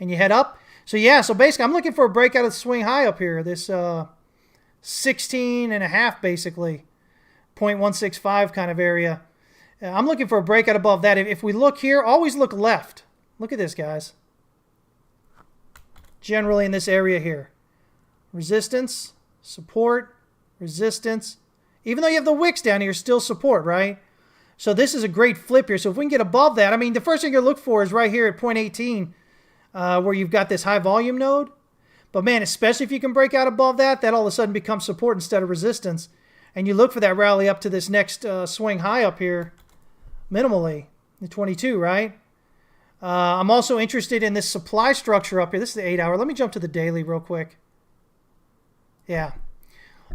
and you head up. So yeah, so basically I'm looking for a breakout of the swing high up here, this 16.5 basically, 0.165 kind of area. I'm looking for a breakout above that. If we look here, always look left. Look at this, guys. Generally in this area here. Resistance, support, resistance. Even though you have the wicks down here, still support, right? So this is a great flip here. So if we can get above that, I mean, the first thing you're going to look for is right here at 0.18, where you've got this high volume node. But man, especially if you can break out above that, that all of a sudden becomes support instead of resistance. And you look for that rally up to this next swing high up here, minimally, the 22, right? I'm also interested in this supply structure up here. This is the 8-hour. Let me jump to the daily real quick. Yeah.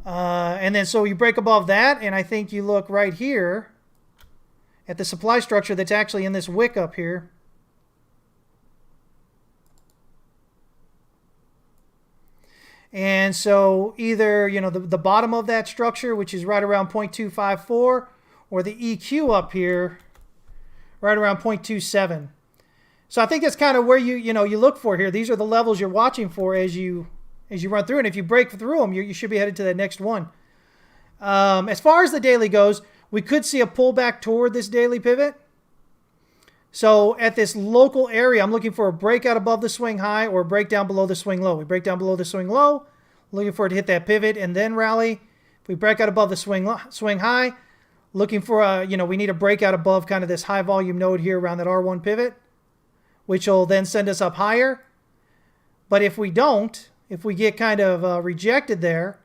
And then so you break above that, and I think you look right here at the supply structure that's actually in this wick up here. And so either, the bottom of that structure, which is right around 0.254, or the EQ up here, right around 0.27. So I think that's kind of where you look for here. These are the levels you're watching for as you run through, and if you break through them, you should be headed to the next one. As far as the daily goes, we could see a pullback toward this daily pivot. So at this local area, I'm looking for a breakout above the swing high or a breakdown below the swing low. We break down below the swing low, looking for it to hit that pivot and then rally. If we break out above the swing high, looking for we need a breakout above kind of this high volume node here around that R1 pivot, which will then send us up higher. But if we don't, if we get kind of rejected there,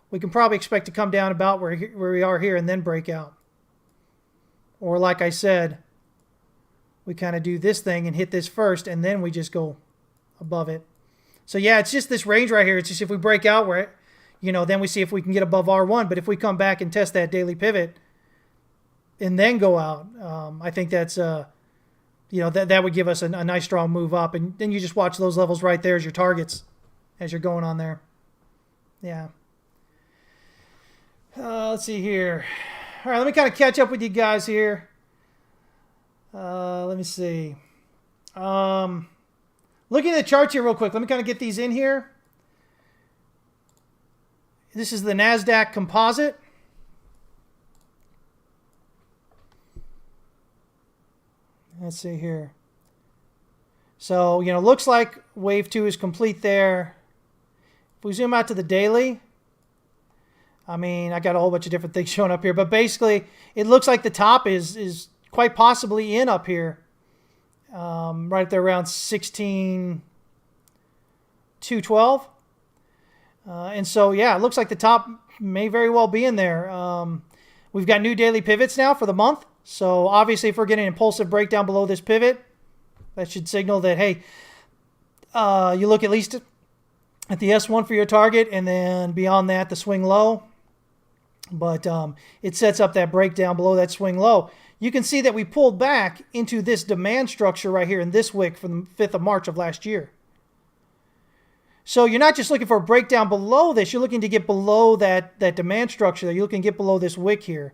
we can probably expect to come down about where we are here and then break out. Or like I said, we kind of do this thing and hit this first, and then we just go above it. So yeah, it's just this range right here. It's just if we break out where, then we see if we can get above R1. But if we come back and test that daily pivot and then go out, I think that's, that would give us a nice strong move up. And then you just watch those levels right there as your targets as you're going on there. Yeah. Let's see here. All right, let me kind of catch up with you guys here. Let me see. Looking at the charts here real quick. Let me kind of get these in here. This is the NASDAQ composite. Let's see here. So, looks like wave 2 is complete there. If we zoom out to the daily, I got a whole bunch of different things showing up here, but basically it looks like the top is quite possibly in up here. Right there around 16,212. And so, yeah, it looks like the top may very well be in there. We've got new daily pivots now for the month. So obviously if we're getting an impulsive breakdown below this pivot, that should signal that, hey, you look at least at the S1 for your target, and then beyond that, the swing low. But it sets up that breakdown below that swing low. You can see that we pulled back into this demand structure right here in this wick from the 5th of March of last year. So you're not just looking for a breakdown below this, you're looking to get below that demand structure there. You're looking to get below this wick here.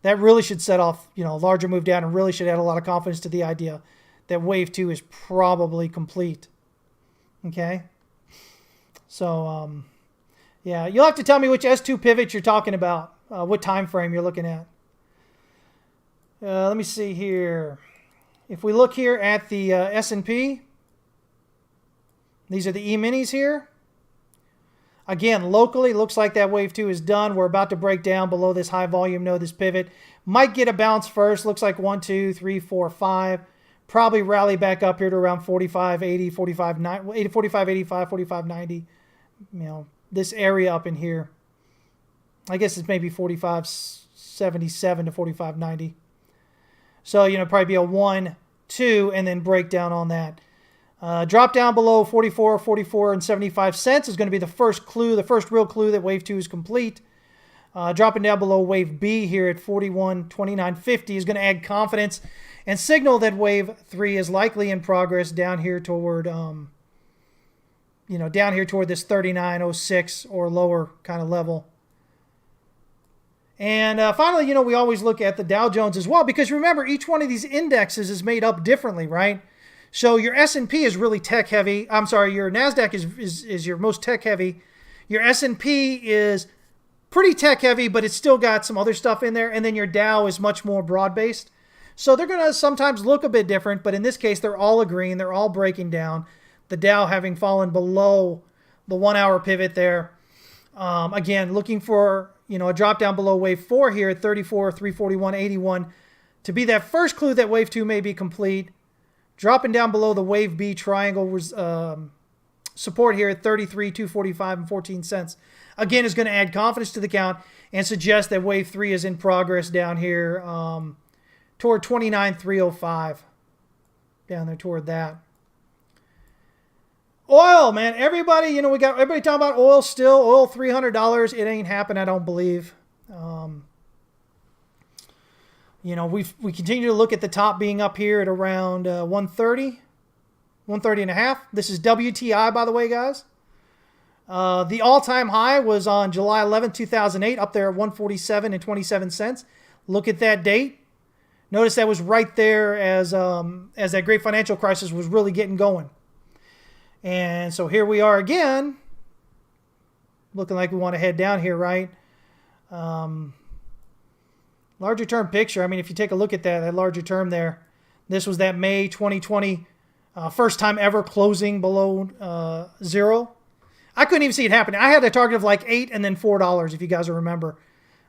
That really should set off, a larger move down, and really should add a lot of confidence to the idea that wave 2 is probably complete. Okay? So, yeah, you'll have to tell me which S2 pivot you're talking about, what time frame you're looking at. Let me see here. If we look here at the S&P, these are the E-minis here. Again, locally, looks like that wave 2 is done. We're about to break down below this high volume node, this pivot. Might get a bounce first. Looks like 1, 2, 3, 4, 5. Probably rally back up here to around 45.80, 45.85, 45.90. This area up in here. I guess it's maybe 45.77 to 45.90. So, probably be a 1, 2, and then break down on that. Drop down below 44 and 75 cents is going to be the first clue, the first real clue that wave 2 is complete. Dropping down below wave B here at 41.2950 is going to add confidence and signal that wave 3 is likely in progress down here toward, down here toward this 39.06 or lower kind of level. And finally, we always look at the Dow Jones as well, because remember, each one of these indexes is made up differently, right? So your S&P is really tech heavy. I'm sorry, your NASDAQ is your most tech heavy. Your S&P is pretty tech heavy, but it's still got some other stuff in there. And then your Dow is much more broad based. So they're going to sometimes look a bit different, but in this case, they're all agreeing. They're all breaking down. The Dow having fallen below the 1 hour pivot there. Again, looking for, a drop down below wave 4 here at 34, 341.81 to be that first clue that wave 2 may be complete. Dropping down below the wave B triangle support here at 33, 245 and 14 cents. Again, is going to add confidence to the count and suggest that wave 3 is in progress down here toward 29.305. Down there toward that. Oil, man. Everybody, we got everybody talking about oil still. Oil $300. It ain't happened, I don't believe. We continue to look at the top being up here at around 130 and a half. This is WTI, by the way, guys. The all-time high was on July 11, 2008, up there at 147 and 27 cents. Look at that date. Notice that was right there as that great financial crisis was really getting going. And so here we are again, looking like we want to head down here, right? Larger term picture. If you take a look at that larger term there, this was that May 2020 first time ever closing below zero. I couldn't even see it happening. I had a target of like $8 and then $4, if you guys will remember.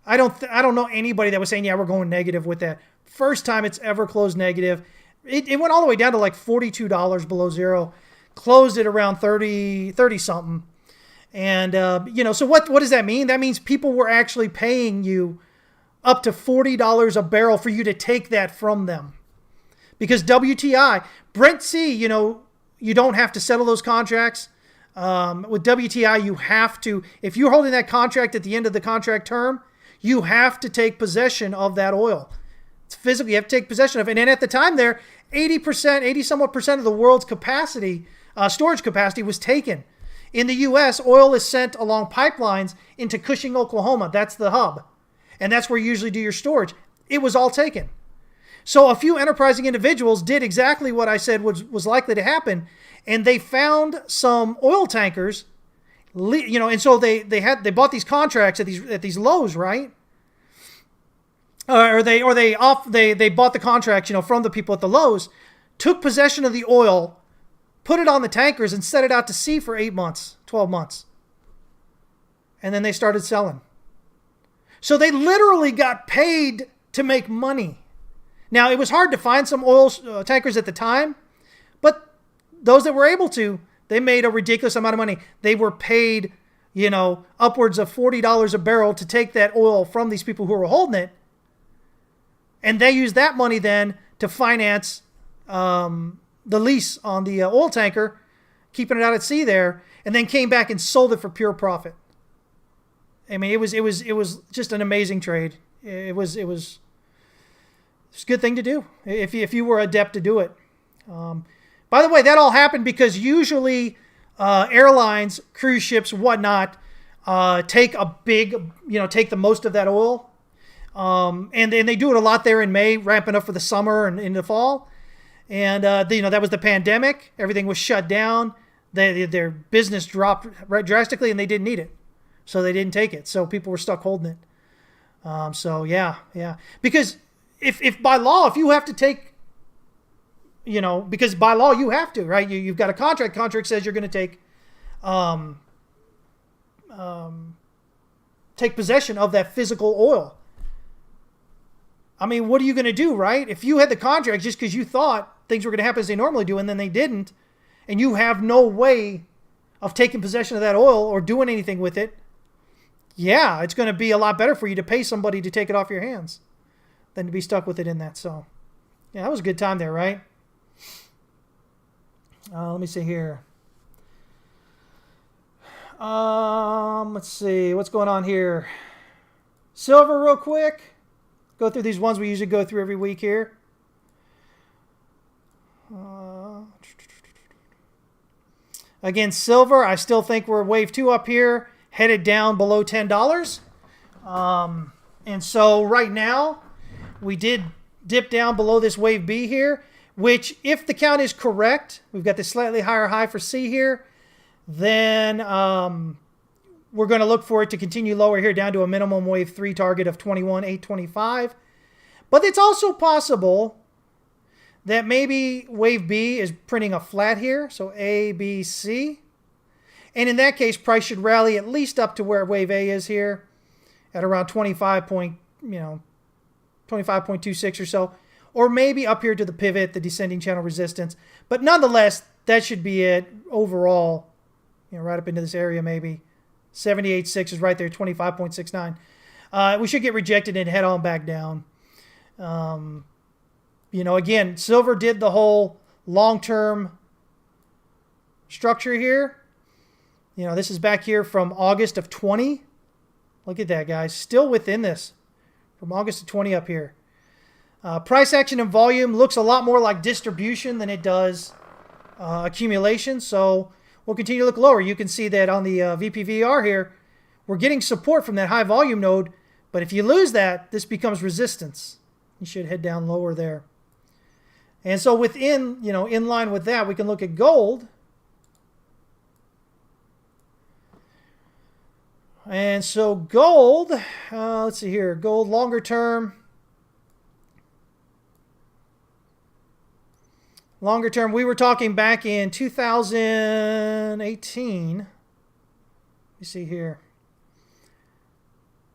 I don't know anybody that was saying, yeah, we're going negative with that. First time it's ever closed negative. It went all the way down to like $42 below zero. Closed at around 30 something. And, so what does that mean? That means people were actually paying you up to $40 a barrel for you to take that from them. Because WTI, Brent C, you don't have to settle those contracts. With WTI, you have to, if you're holding that contract at the end of the contract term, you have to take possession of that oil. It's physically, you have to take possession of it. And at the time there, 80 somewhat percent of the world's capacity, storage capacity was taken. In the U.S., oil is sent along pipelines into Cushing, Oklahoma. That's the hub. And that's where you usually do your storage. It was all taken. So a few enterprising individuals did exactly what I said was likely to happen. And they found some oil tankers, and so they bought these contracts at these lows, right? They bought the contracts, from the people at the lows, took possession of the oil, put it on the tankers, and set it out to sea for 8 months, 12 months, and then they started selling. So they literally got paid to make money. Now, it was hard to find some oil tankers at the time, but those that were able to, they made a ridiculous amount of money. They were paid, upwards of $40 a barrel to take that oil from these people who were holding it. And they used that money then to finance the lease on the oil tanker, keeping it out at sea there, and then came back and sold it for pure profit. I mean, it was just an amazing trade. It was a good thing to do if you were adept to do it. By the way, that all happened because usually airlines, cruise ships, whatnot, take the most of that oil. And they do it a lot there in May, ramping up for the summer and in the fall. And that was the pandemic. Everything was shut down. Their business dropped drastically, and they didn't need it, so they didn't take it. So people were stuck holding it. So yeah. Because if by law, if you have to take, because by law you have to, right? You've got a contract. Contract says you're going to take possession of that physical oil. I mean, what are you going to do, right? If you had the contract just because you thought things were going to happen as they normally do, and then they didn't, and you have no way of taking possession of that oil or doing anything with it, yeah, it's going to be a lot better for you to pay somebody to take it off your hands than to be stuck with it in that. So, yeah, that was a good time there, right? Let me see here. Let's see. What's going on here? Silver real quick. Go through these ones we usually go through every week here. Again, silver, I still think we're wave 2 up here, headed down below $10. And so right now, we did dip down below this wave B here, which if the count is correct, we've got this slightly higher high for C here, then we're going to look for it to continue lower here down to a minimum wave 3 target of 21,825. But it's also possible that maybe wave B is printing a flat here, so A, B, C. And in that case, price should rally at least up to where wave A is here at around 25.26 or so, or maybe up here to the pivot, the descending channel resistance. But nonetheless, that should be it overall, right up into this area maybe. 78.6 is right there, 25.69. We should get rejected and head on back down. Again, silver did the whole long-term structure here. This is back here from August of 20. Look at that, guys. Still within this from August of 20 up here. Price action and volume looks a lot more like distribution than it does accumulation. So we'll continue to look lower. You can see that on the VPVR here, we're getting support from that high volume node. But if you lose that, this becomes resistance. You should head down lower there. And so within, in line with that, we can look at gold. And so gold, let's see here, gold longer term. Longer term, we were talking back in 2018. Let me see here.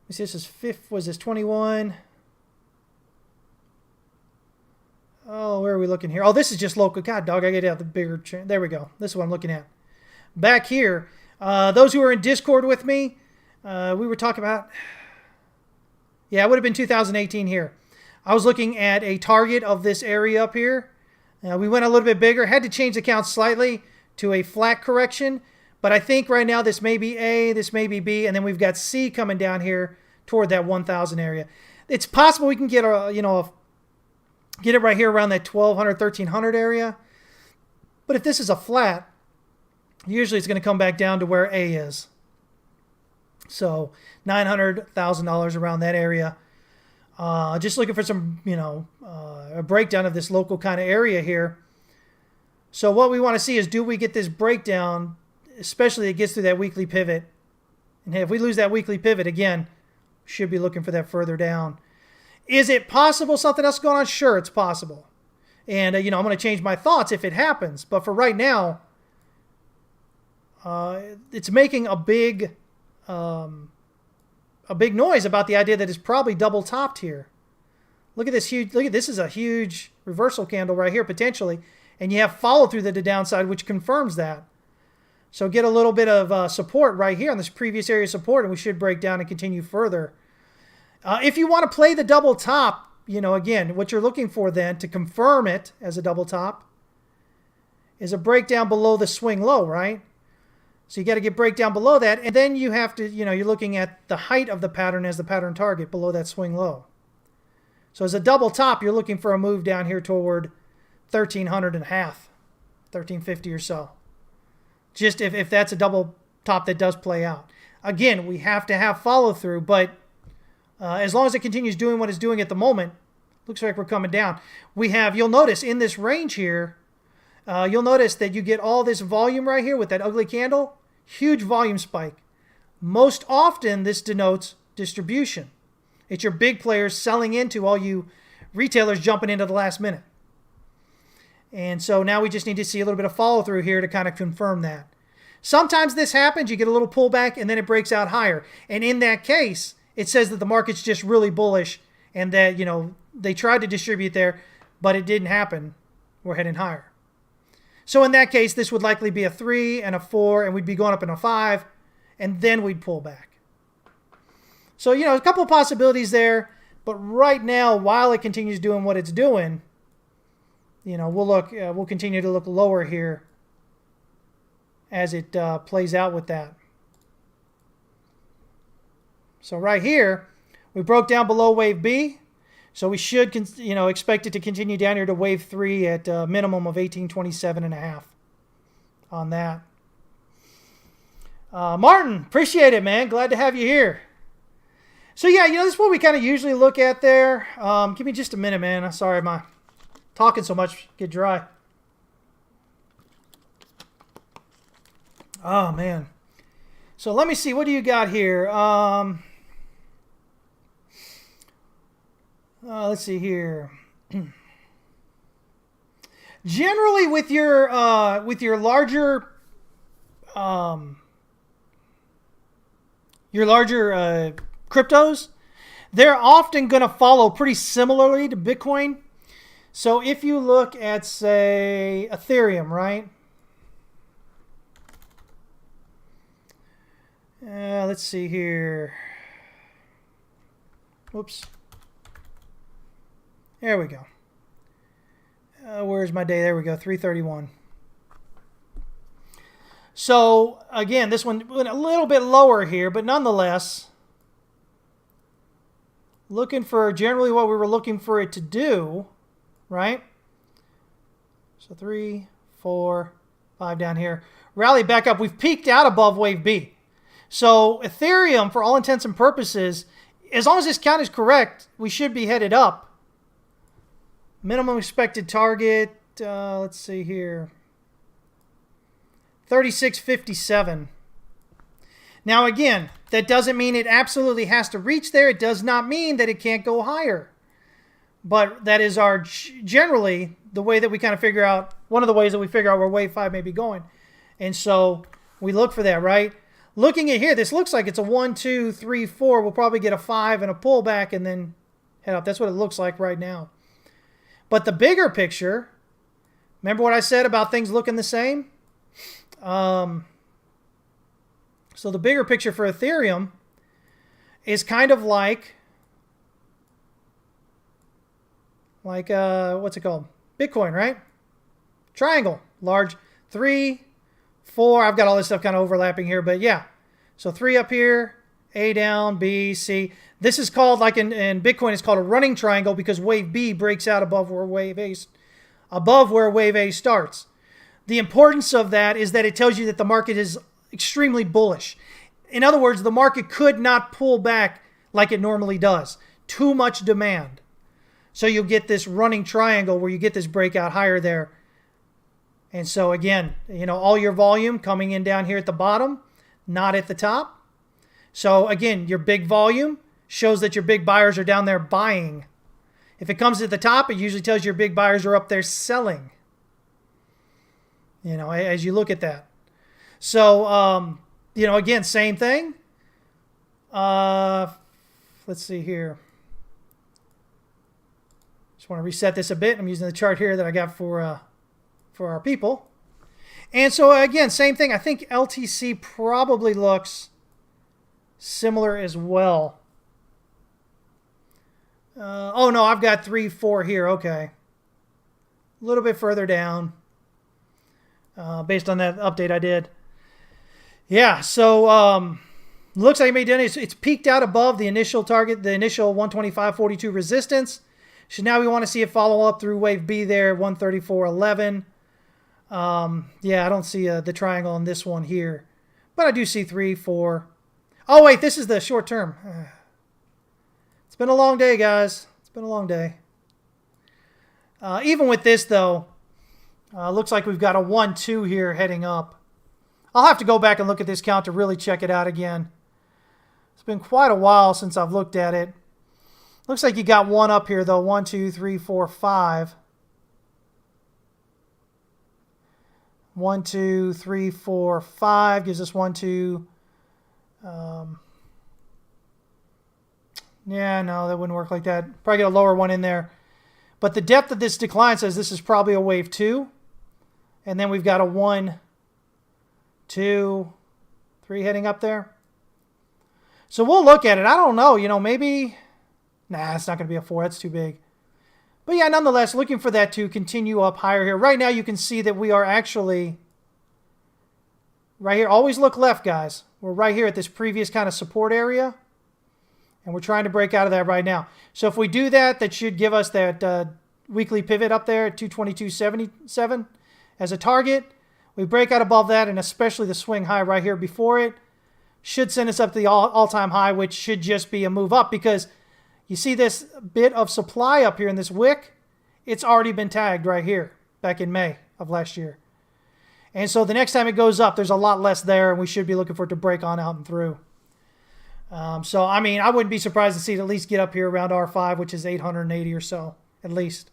Let me see, this is fifth, was this 21? Oh, where are we looking here? Oh, this is just local. God, dog, I get out the bigger. There we go. This is what I'm looking at. Back here, those who are in Discord with me, we were talking about, yeah, it would have been 2018 here. I was looking at a target of this area up here. We went a little bit bigger. Had to change the count slightly to a flat correction. But I think right now this may be A, this may be B, and then we've got C coming down here toward that 1,000 area. It's possible we can get get it right here around that 1,200, 1,300 area. But if this is a flat, usually it's going to come back down to where A is. So $900, $1,000 around that area. Just looking for some, a breakdown of this local kind of area here. So what we want to see is, do we get this breakdown, especially if it gets through that weekly pivot? And if we lose that weekly pivot, again, should be looking for that further down. Is it possible something else is going on? Sure, it's possible. And, I'm going to change my thoughts if it happens. But for right now, it's making a big noise about the idea that it's probably double topped here. Look at this this is a huge reversal candle right here, potentially. And you have follow through to the downside, which confirms that. So get a little bit of support right here on this previous area of support, and we should break down and continue further. If you want to play the double top, again, what you're looking for then to confirm it as a double top is a breakdown below the swing low, right? So you got to get breakdown below that, and then you have to, you're looking at the height of the pattern as the pattern target below that swing low. So as a double top, you're looking for a move down here toward 1,300 and a half, 1,350 or so. Just if that's a double top that does play out. Again, we have to have follow through, but as long as it continues doing what it's doing at the moment, looks like we're coming down. You'll notice in this range here, you'll notice that you get all this volume right here with that ugly candle, huge volume spike. Most often, this denotes distribution. It's your big players selling into all you retailers jumping into the last minute. And so now we just need to see a little bit of follow through here to kind of confirm that. Sometimes this happens, you get a little pullback, and then it breaks out higher. And in that case, it says that the market's just really bullish and that, they tried to distribute there, but it didn't happen. We're heading higher. So in that case, this would likely be a 3 and a 4, and we'd be going up in a 5, and then we'd pull back. So, a couple of possibilities there, but right now, while it continues doing what it's doing, we'll continue to look lower here as it plays out with that. So right here, we broke down below wave B. So we should, expect it to continue down here to wave 3 at a minimum of 1827.5 on that. Martin, appreciate it, man. Glad to have you here. So yeah, this is what we kind of usually look at there. Give me just a minute, man. I'm sorry, my talking so much get dry. Oh man. So let me see. What do you got here? Let's see here. Generally, with your larger cryptos, they're often going to follow pretty similarly to Bitcoin. So if you look at, say, Ethereum, right? Let's see here. Whoops. There we go. Where's my day? There we go, 331. So, again, this one went a little bit lower here, but nonetheless, looking for generally what we were looking for it to do, right? So 3, 4, 5 down here. Rally back up. We've peaked out above wave B. So Ethereum, for all intents and purposes, as long as this count is correct, we should be headed up. Minimum expected target, let's see here, 3657. Now again, that doesn't mean it absolutely has to reach there. It does not mean that it can't go higher. But that is our generally the way that we kind of figure out, one of the ways that we figure out where wave 5 may be going. And so we look for that, right? Looking at here, this looks like it's a 1, 2, 3, 4. We'll probably get a 5 and a pullback and then head up. That's what it looks like right now. But the bigger picture, remember what I said about things looking the same? So the bigger picture for Ethereum is kind of like what's it called? Bitcoin, right? Triangle, large 3, 4. I've got all this stuff kind of overlapping here, but yeah. So 3 up here, A down, B, C. This is called, like in Bitcoin, it's called a running triangle because wave B breaks out above where wave A starts. The importance of that is that it tells you that the market is extremely bullish. In other words, the market could not pull back like it normally does. Too much demand. So you'll get this running triangle where you get this breakout higher there. And so again, all your volume coming in down here at the bottom, not at the top. So again, your big volume shows that your big buyers are down there buying If it comes at the top, it usually tells you your big buyers are up there selling. As you look at that. So, again, same thing. Let's see here. Just want to reset this a bit. I'm using the chart here that I got for our people. And so, again, same thing. I think LTC probably looks similar as well. Oh, no, I've got 3, 4 here. Okay. A little bit further down based on that update I did. Yeah, so looks like it made it's peaked out above the initial target, the initial 125.42 resistance. So now we want to see it follow up through wave B there, 134.11. Yeah, I don't see the triangle on this one here. But I do see 3, 4. Oh, wait, this is the short term. It's been a long day, guys. It's been a long day. Even with this, though, looks like we've got a 1-2 here heading up. I'll have to go back and look at this count to really check it out again. It's been quite a while since I've looked at it. Looks like you got one up here, though. 1, 2, 3, 4, 5. 1, 2, 3, 4, 5 gives us 1, 2. Yeah, no, that wouldn't work like that. Probably get a lower one in there. But the depth of this decline says this is probably a wave 2. And then we've got a 1, 2, 3 heading up there. So we'll look at it. I don't know. Maybe... Nah, it's not going to be a 4. That's too big. But yeah, nonetheless, looking for that to continue up higher here. Right now, you can see that we are actually right here. Always look left, guys. We're right here at this previous kind of support area. And we're trying to break out of that right now. So if we do that, that should give us that weekly pivot up there at 222.77 as a target. We break out above that, and especially the swing high right here before it should send us up to the all-time high, which should just be a move up because you see this bit of supply up here in this wick? It's already been tagged right here back in May of last year. And so the next time it goes up, there's a lot less there, and we should be looking for it to break on out and through. So, I mean, I wouldn't be surprised to see it at least get up here around R5, which is 880 or so, at least,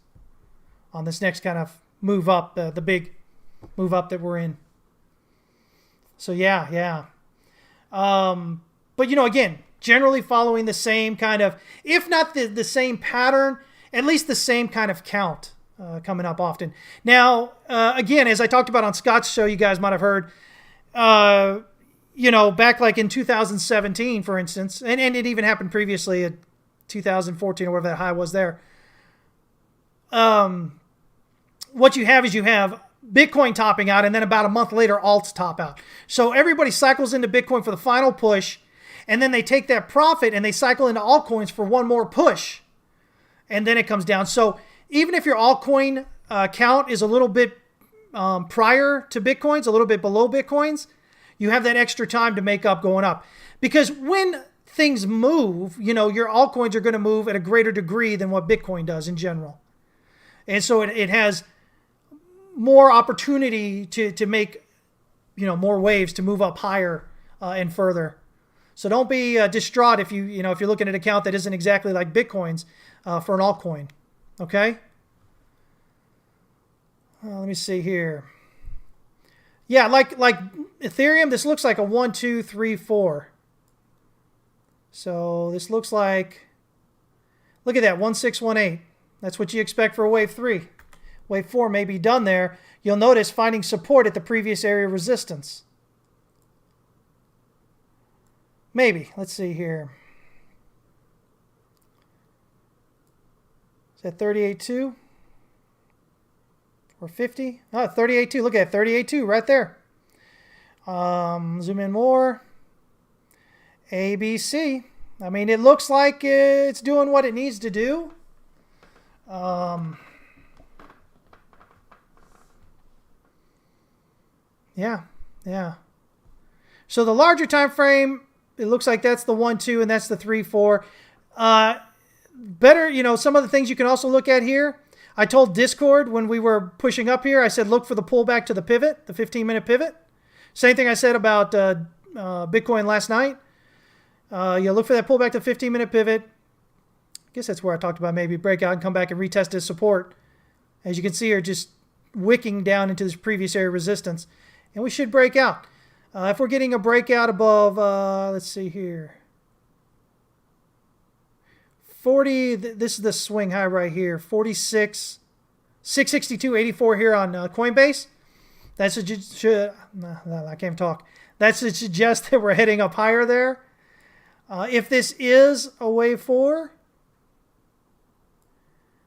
on this next kind of move up, the big move up that we're in. So, yeah. But, again, generally following the same kind of, if not the same pattern, at least the same kind of count coming up often. Now, again, as I talked about on Scott's show, you guys might have heard, back like in 2017, for instance, and it even happened previously at 2014 or whatever that high was there. What you have is you have Bitcoin topping out, and then about a month later, alts top out. So everybody cycles into Bitcoin for the final push, and then they take that profit and they cycle into altcoins for one more push. And then it comes down. So even if your altcoin count is a little bit prior to Bitcoin's, a little bit below Bitcoin's, you have that extra time to make up going up. Because when things move, your altcoins are going to move at a greater degree than what Bitcoin does in general. And so it has more opportunity to make, more waves to move up higher and further. So don't be distraught if if you're looking at an account that isn't exactly like Bitcoin's for an altcoin. Okay. Let me see here. Yeah, like Ethereum, this looks like a 1, 2, 3, 4. So this looks like, look at that, 1618. That's what you expect for a wave 3. Wave 4 may be done there. You'll notice finding support at the previous area of resistance. Maybe. Let's see here. Is that 38.2? Or 50? Oh, 38.2. Look at that. 38.2 right there. Zoom in more. ABC. I mean, it looks like it's doing what it needs to do. Yeah. So the larger time frame, it looks like that's the 1, 2, and that's the 3, 4. Better, some of the things you can also look at here. I told Discord when we were pushing up here, I said look for the pullback to the pivot, the 15-minute pivot. Same thing I said about Bitcoin last night. You look for that pullback to 15-minute pivot. guess that's where I talked about maybe breakout and come back and retest this support. As you can see here, just wicking down into this previous area of resistance. And we should break out. If we're getting a breakout above, let's see here. 40, this is the swing high right here. 46, 662.84 here on Coinbase. That should, I can't talk. That should suggest that we're heading up higher there. If this is a wave 4,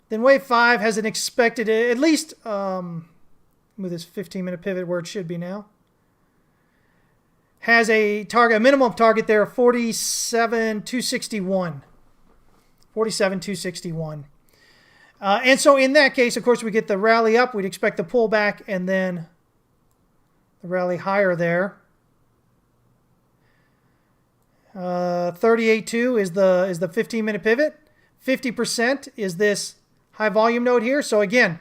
then wave 5 has an expected, at least, with this 15-minute pivot where it should be now, has a target, a minimum target there of 47,261. 47,261. And so in that case, of course, we get the rally up. We'd expect the pullback and then the rally higher there. 38.2 is the 15-minute pivot. 50% is this high volume node here. So again,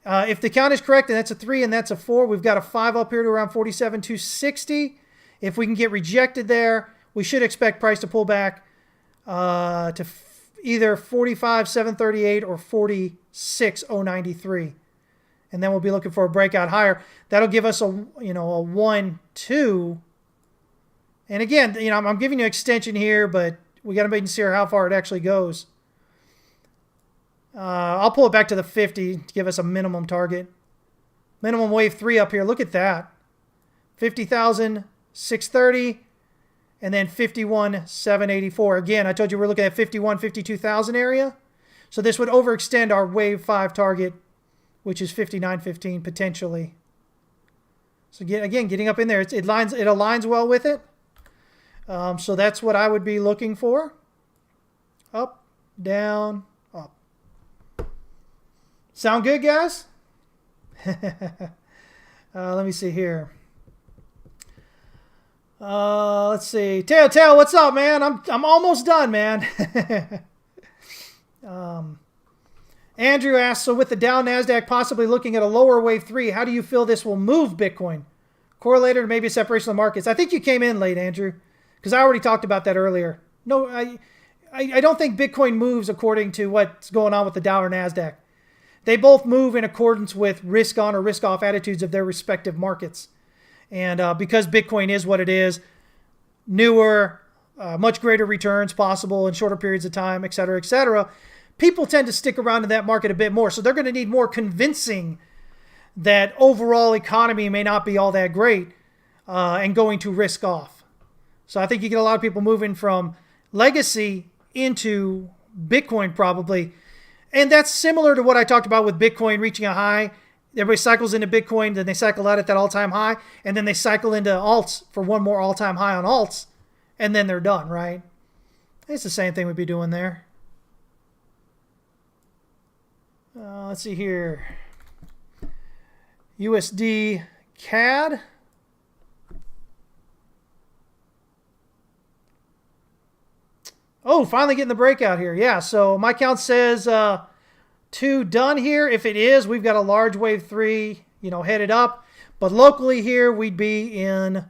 if the count is correct, and that's a 3 and that's a 4, we've got a 5 up here to around 47,260. If we can get rejected there, we should expect price to pull back to either 45,738 or 46,093. And then we'll be looking for a breakout higher. That'll give us a 1, 2. And again, I'm giving you extension here, but we got to wait and see how far it actually goes. I'll pull it back to the 50 to give us a minimum target. Minimum wave 3 up here. Look at that. 50,630 and then 51,784. Again, I told you we're looking at 51, 52,000 area. So this would overextend our wave 5 target, which is 59.15 potentially. So again, getting up in there, it aligns well with it. So that's what I would be looking for. Up, down, up. Sound good, guys? Let me see here. Let's see. Teo, what's up, man? I'm almost done, man. Andrew asks, so with the Dow NASDAQ possibly looking at a lower wave 3, how do you feel this will move Bitcoin? Correlated or maybe a separation of the markets? I think you came in late, Andrew, because I already talked about that earlier. No, I don't think Bitcoin moves according to what's going on with the Dow or NASDAQ. They both move in accordance with risk-on or risk-off attitudes of their respective markets. And because Bitcoin is what it is, newer, much greater returns possible in shorter periods of time, et cetera, people tend to stick around in that market a bit more. So they're going to need more convincing that overall economy may not be all that great and going to risk off. So I think you get a lot of people moving from legacy into Bitcoin probably. And that's similar to what I talked about with Bitcoin reaching a high. Everybody cycles into Bitcoin, then they cycle out at that all-time high, and then they cycle into alts for one more all-time high on alts, and then they're done, right? It's the same thing we'd be doing there. Let's see here. USD CAD. Oh, finally getting the breakout here. Yeah, so my count says 2 done here. If it is, we've got a large wave 3, headed up. But locally here, we'd be in,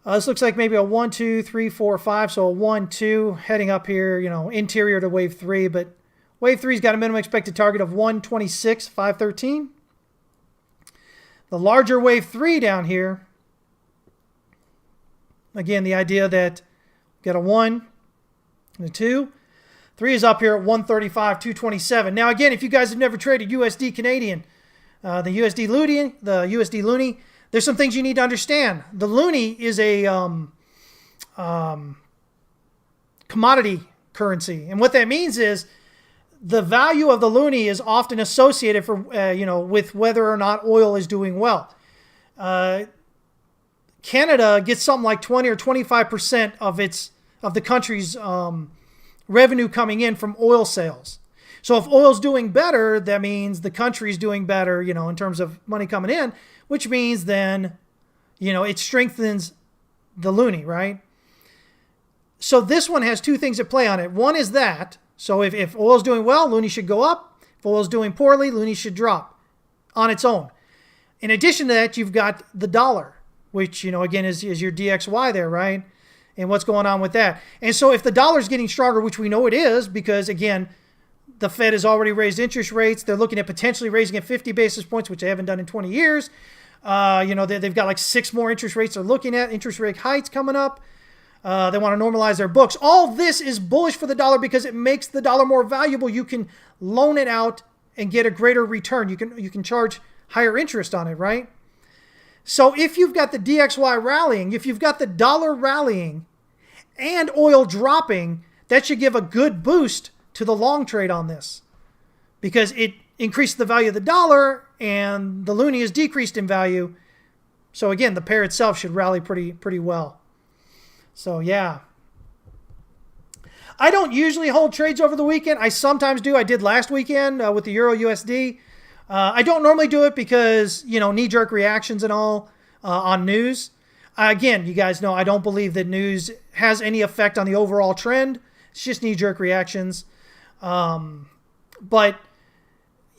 this looks like maybe a 1, 2, 3, 4, 5. So a 1, 2 heading up here, interior to wave 3. But wave 3's got a minimum expected target of 126,513. The larger wave 3 down here, again, the idea that we've got a 1 and a 2. 3 is up here at 135,227. Now, again, if you guys have never traded USD Canadian, the USD Loonie, there's some things you need to understand. The Loonie is a commodity currency. And what that means is the value of the Loonie is often associated with whether or not oil is doing well. Canada gets something like 20 or 25% of the country's revenue coming in from oil sales. So if oil's doing better, that means the country's doing better, in terms of money coming in, which means then, it strengthens the Loonie, right? So this one has 2 things at play on it. One is that, so if oil's doing well, Loonie should go up. If oil's doing poorly, Loonie should drop on its own. In addition to that, you've got the dollar, which, again, is your DXY there, right? and what's going on with that. And so if the dollar's getting stronger, which we know it is, because again, the Fed has already raised interest rates. They're looking at potentially raising it 50 basis points, which they haven't done in 20 years. They've got like 6 more interest rates they're looking at, interest rate hikes coming up. They want to normalize their books. All this is bullish for the dollar because it makes the dollar more valuable. You can loan it out and get a greater return. You can charge higher interest on it, right? So if you've got the DXY rallying, if you've got the dollar rallying and oil dropping, that should give a good boost to the long trade on this because it increased the value of the dollar and the loonie is decreased in value. So again, the pair itself should rally pretty well. So yeah. I don't usually hold trades over the weekend. I sometimes do. I did last weekend with the Euro USD. I don't normally do it because, knee-jerk reactions and all on news. Again, you guys know I don't believe that news has any effect on the overall trend. It's just knee-jerk reactions. But,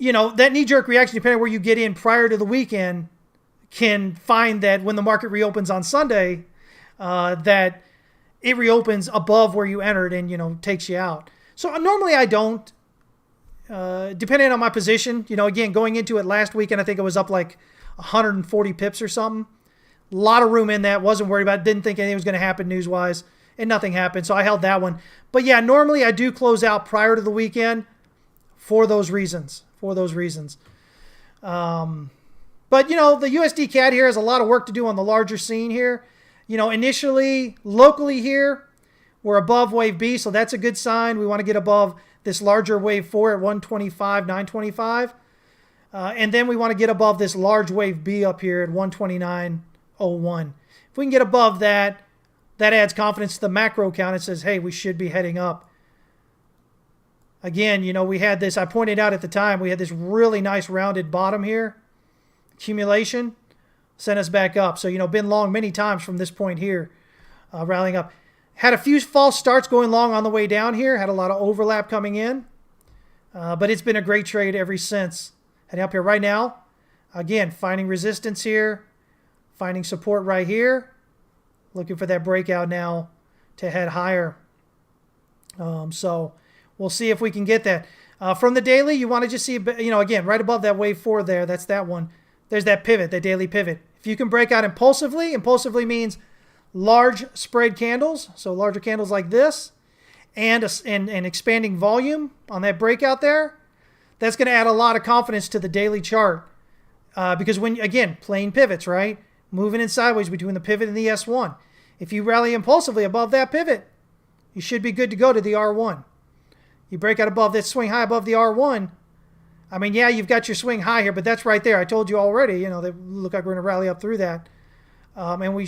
that knee-jerk reaction, depending on where you get in prior to the weekend, can find that when the market reopens on Sunday, that it reopens above where you entered and, takes you out. So normally I don't, depending on my position, again, going into it last weekend, I think it was up like 140 pips or something. A lot of room in that. Wasn't worried about it. Didn't think anything was going to happen news-wise. And nothing happened. So I held that one. But yeah, normally I do close out prior to the weekend for those reasons. But, the USD CAD here has a lot of work to do on the larger scene here. Initially, locally here, we're above wave B. So that's a good sign. We want to get above this larger wave 4 at 125.925. And then we want to get above this large wave B up here at 129.01. If we can get above that, that adds confidence to the macro count. It says, hey, we should be heading up. Again, we had this, I pointed out at the time, we had this really nice rounded bottom here. Accumulation sent us back up. So, been long many times from this point here, rallying up. Had a few false starts going long on the way down here. Had a lot of overlap coming in. But it's been a great trade ever since. Heading up here right now. Again, finding resistance here. Finding support right here. Looking for that breakout now to head higher. So we'll see if we can get that. From the daily, you want to just see, again, right above that wave 4 there. That's that one. There's that pivot, that daily pivot. If you can break out impulsively means large spread candles. So larger candles like this and expanding volume on that breakout there. That's going to add a lot of confidence to the daily chart. Because plain pivots, right? Moving in sideways between the pivot and the S1. If you rally impulsively above that pivot, you should be good to go to the R1. You break out above this swing high above the R1. I mean, yeah, you've got your swing high here, but that's right there. I told you already, they look like we're going to rally up through that. And we,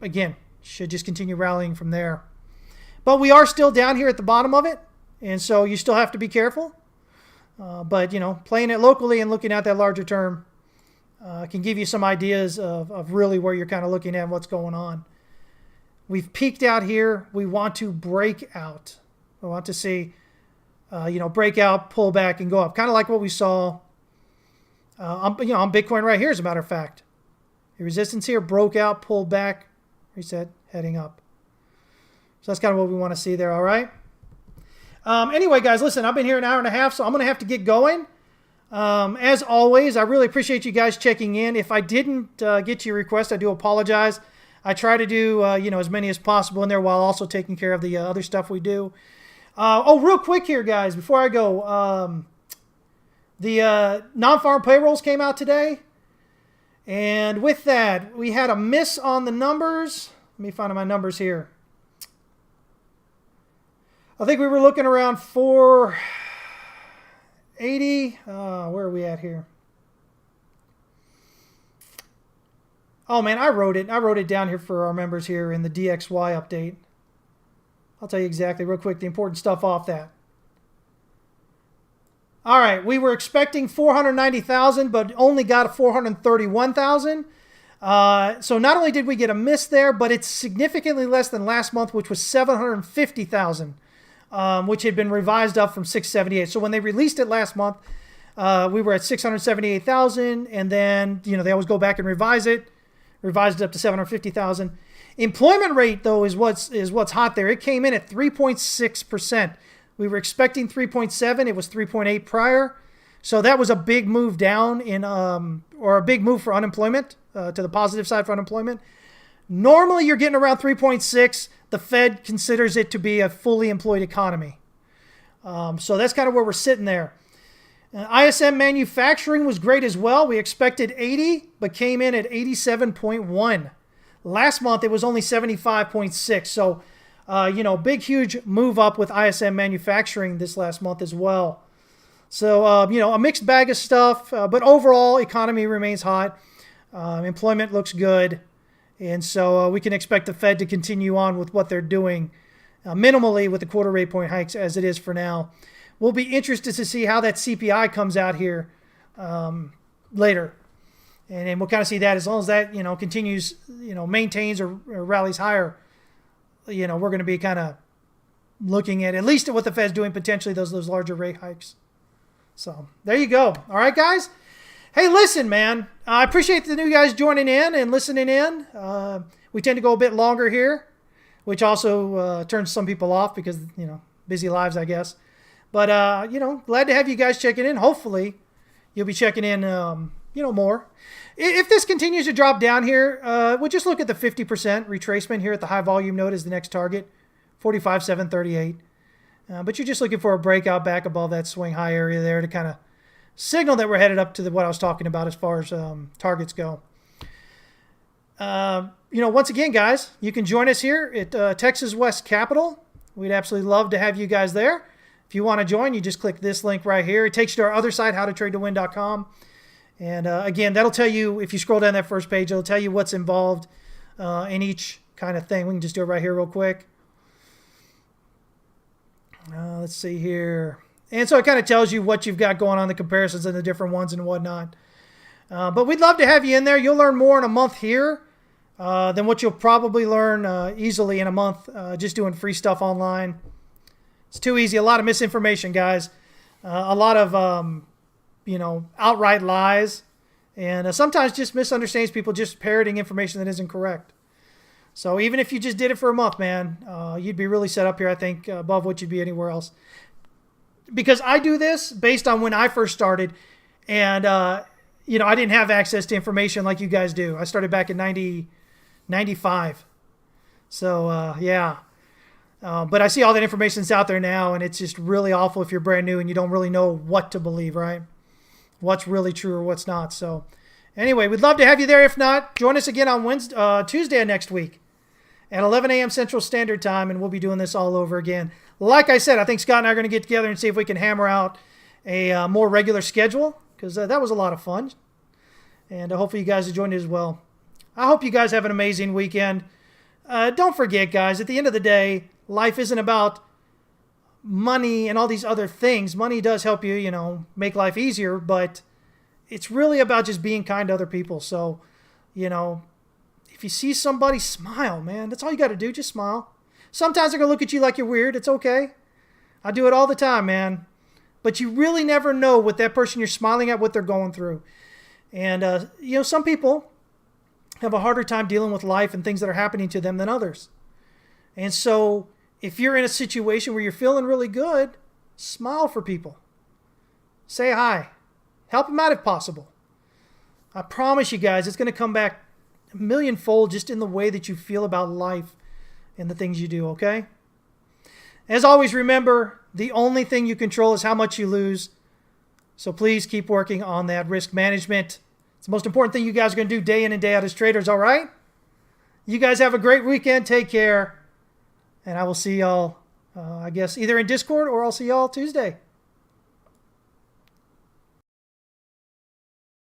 again, should just continue rallying from there. But we are still down here at the bottom of it. And so you still have to be careful. But, playing it locally and looking at that larger term can give you some ideas of really where you're kind of looking at and what's going on. We've peaked out here. We want to break out. We want to see, break out, pull back, and go up. Kind of like what we saw on Bitcoin right here, as a matter of fact. The resistance here broke out, pulled back, reset, heading up. So that's kind of what we want to see there, all right? Anyway, guys, listen, I've been here an hour and a half, so I'm going to have to get going. As always, I really appreciate you guys checking in. If I didn't get to your request, I do apologize. I try to do, as many as possible in there while also taking care of the other stuff we do. Real quick here, guys, before I go. The non-farm payrolls came out today. And with that, we had a miss on the numbers. Let me find my numbers here. I think we were looking around 480. Where are we at here? Oh, man, I wrote it. I wrote it down here for our members here in the DXY update. I'll tell you exactly real quick the important stuff off that. All right, we were expecting 490,000, but only got 431,000. So not only did we get a miss there, but it's significantly less than last month, which was 750,000, which had been revised up from 678. So when they released it last month, we were at 678,000, and then they always go back and revise it up to 750,000. Employment rate, though, is what's hot there. It came in at 3.6%. We were expecting 3.7. It was 3.8 prior. So that was a big move down or a big move for unemployment, to the positive side for unemployment. Normally, you're getting around 3.6. The Fed considers it to be a fully employed economy. So that's kind of where we're sitting there. ISM manufacturing was great as well. We expected 80, but came in at 87.1. Last month, it was only 75.6. So, big, huge move up with ISM manufacturing this last month as well. So, a mixed bag of stuff, but overall, economy remains hot. Employment looks good. And so we can expect the Fed to continue on with what they're doing minimally with the quarter rate point hikes as it is for now. We'll be interested to see how that CPI comes out here later. And we'll kind of see that as long as that, continues, maintains or rallies higher, we're going to be kind of looking at least at what the Fed's doing, potentially those larger rate hikes. So there you go. All right, guys. Hey, listen, man, I appreciate the new guys joining in and listening in. We tend to go a bit longer here, which also turns some people off because, busy lives, I guess. But, glad to have you guys checking in. Hopefully you'll be checking in, more. If this continues to drop down here, we'll just look at the 50% retracement here at the high volume node as the next target, 45,738. But you're just looking for a breakout back above that swing high area there to kind of signal that we're headed up to what I was talking about as far as targets go. Once again, guys, you can join us here at Texas West Capital. We'd absolutely love to have you guys there. If you want to join, you just click this link right here. It takes you to our other site, howtotradetowin.com. And again, that'll tell you, if you scroll down that first page, it'll tell you what's involved in each kind of thing. We can just do it right here real quick. Let's see here. And so it kind of tells you what you've got going on, the comparisons and the different ones and whatnot. But we'd love to have you in there. You'll learn more in a month here than what you'll probably learn easily in a month just doing free stuff online. It's too easy. A lot of misinformation, guys. A lot of, outright lies. And sometimes just misunderstandings, people just parroting information that isn't correct. So even if you just did it for a month, man, you'd be really set up here, I think, above what you'd be anywhere else. Because I do this based on when I first started. And, I didn't have access to information like you guys do. I started back in 95. So, yeah. But I see all that information's out there now, and it's just really awful if you're brand new and you don't really know what to believe, right? What's really true or what's not. So anyway, we'd love to have you there. If not, join us again on Tuesday next week at 11 a.m. Central Standard Time, and we'll be doing this all over again. Like I said, I think Scott and I are going to get together and see if we can hammer out a more regular schedule, because that was a lot of fun. And hopefully you guys have joined as well. I hope you guys have an amazing weekend. Don't forget, guys, at the end of the day, life isn't about money and all these other things. Money does help you, make life easier, but it's really about just being kind to other people. So, if you see somebody, smile, man. That's all you got to do. Just smile. Sometimes they're going to look at you like you're weird. It's okay. I do it all the time, man. But you really never know what that person you're smiling at, what they're going through. And, some people have a harder time dealing with life and things that are happening to them than others. And so if you're in a situation where you're feeling really good, smile for people. Say hi. Help them out if possible. I promise you guys, it's going to come back a millionfold just in the way that you feel about life and the things you do, okay? As always, remember, the only thing you control is how much you lose. So please keep working on that risk management. It's the most important thing you guys are going to do day in and day out as traders, all right? You guys have a great weekend. Take care. And I will see y'all, I guess, either in Discord or I'll see y'all Tuesday.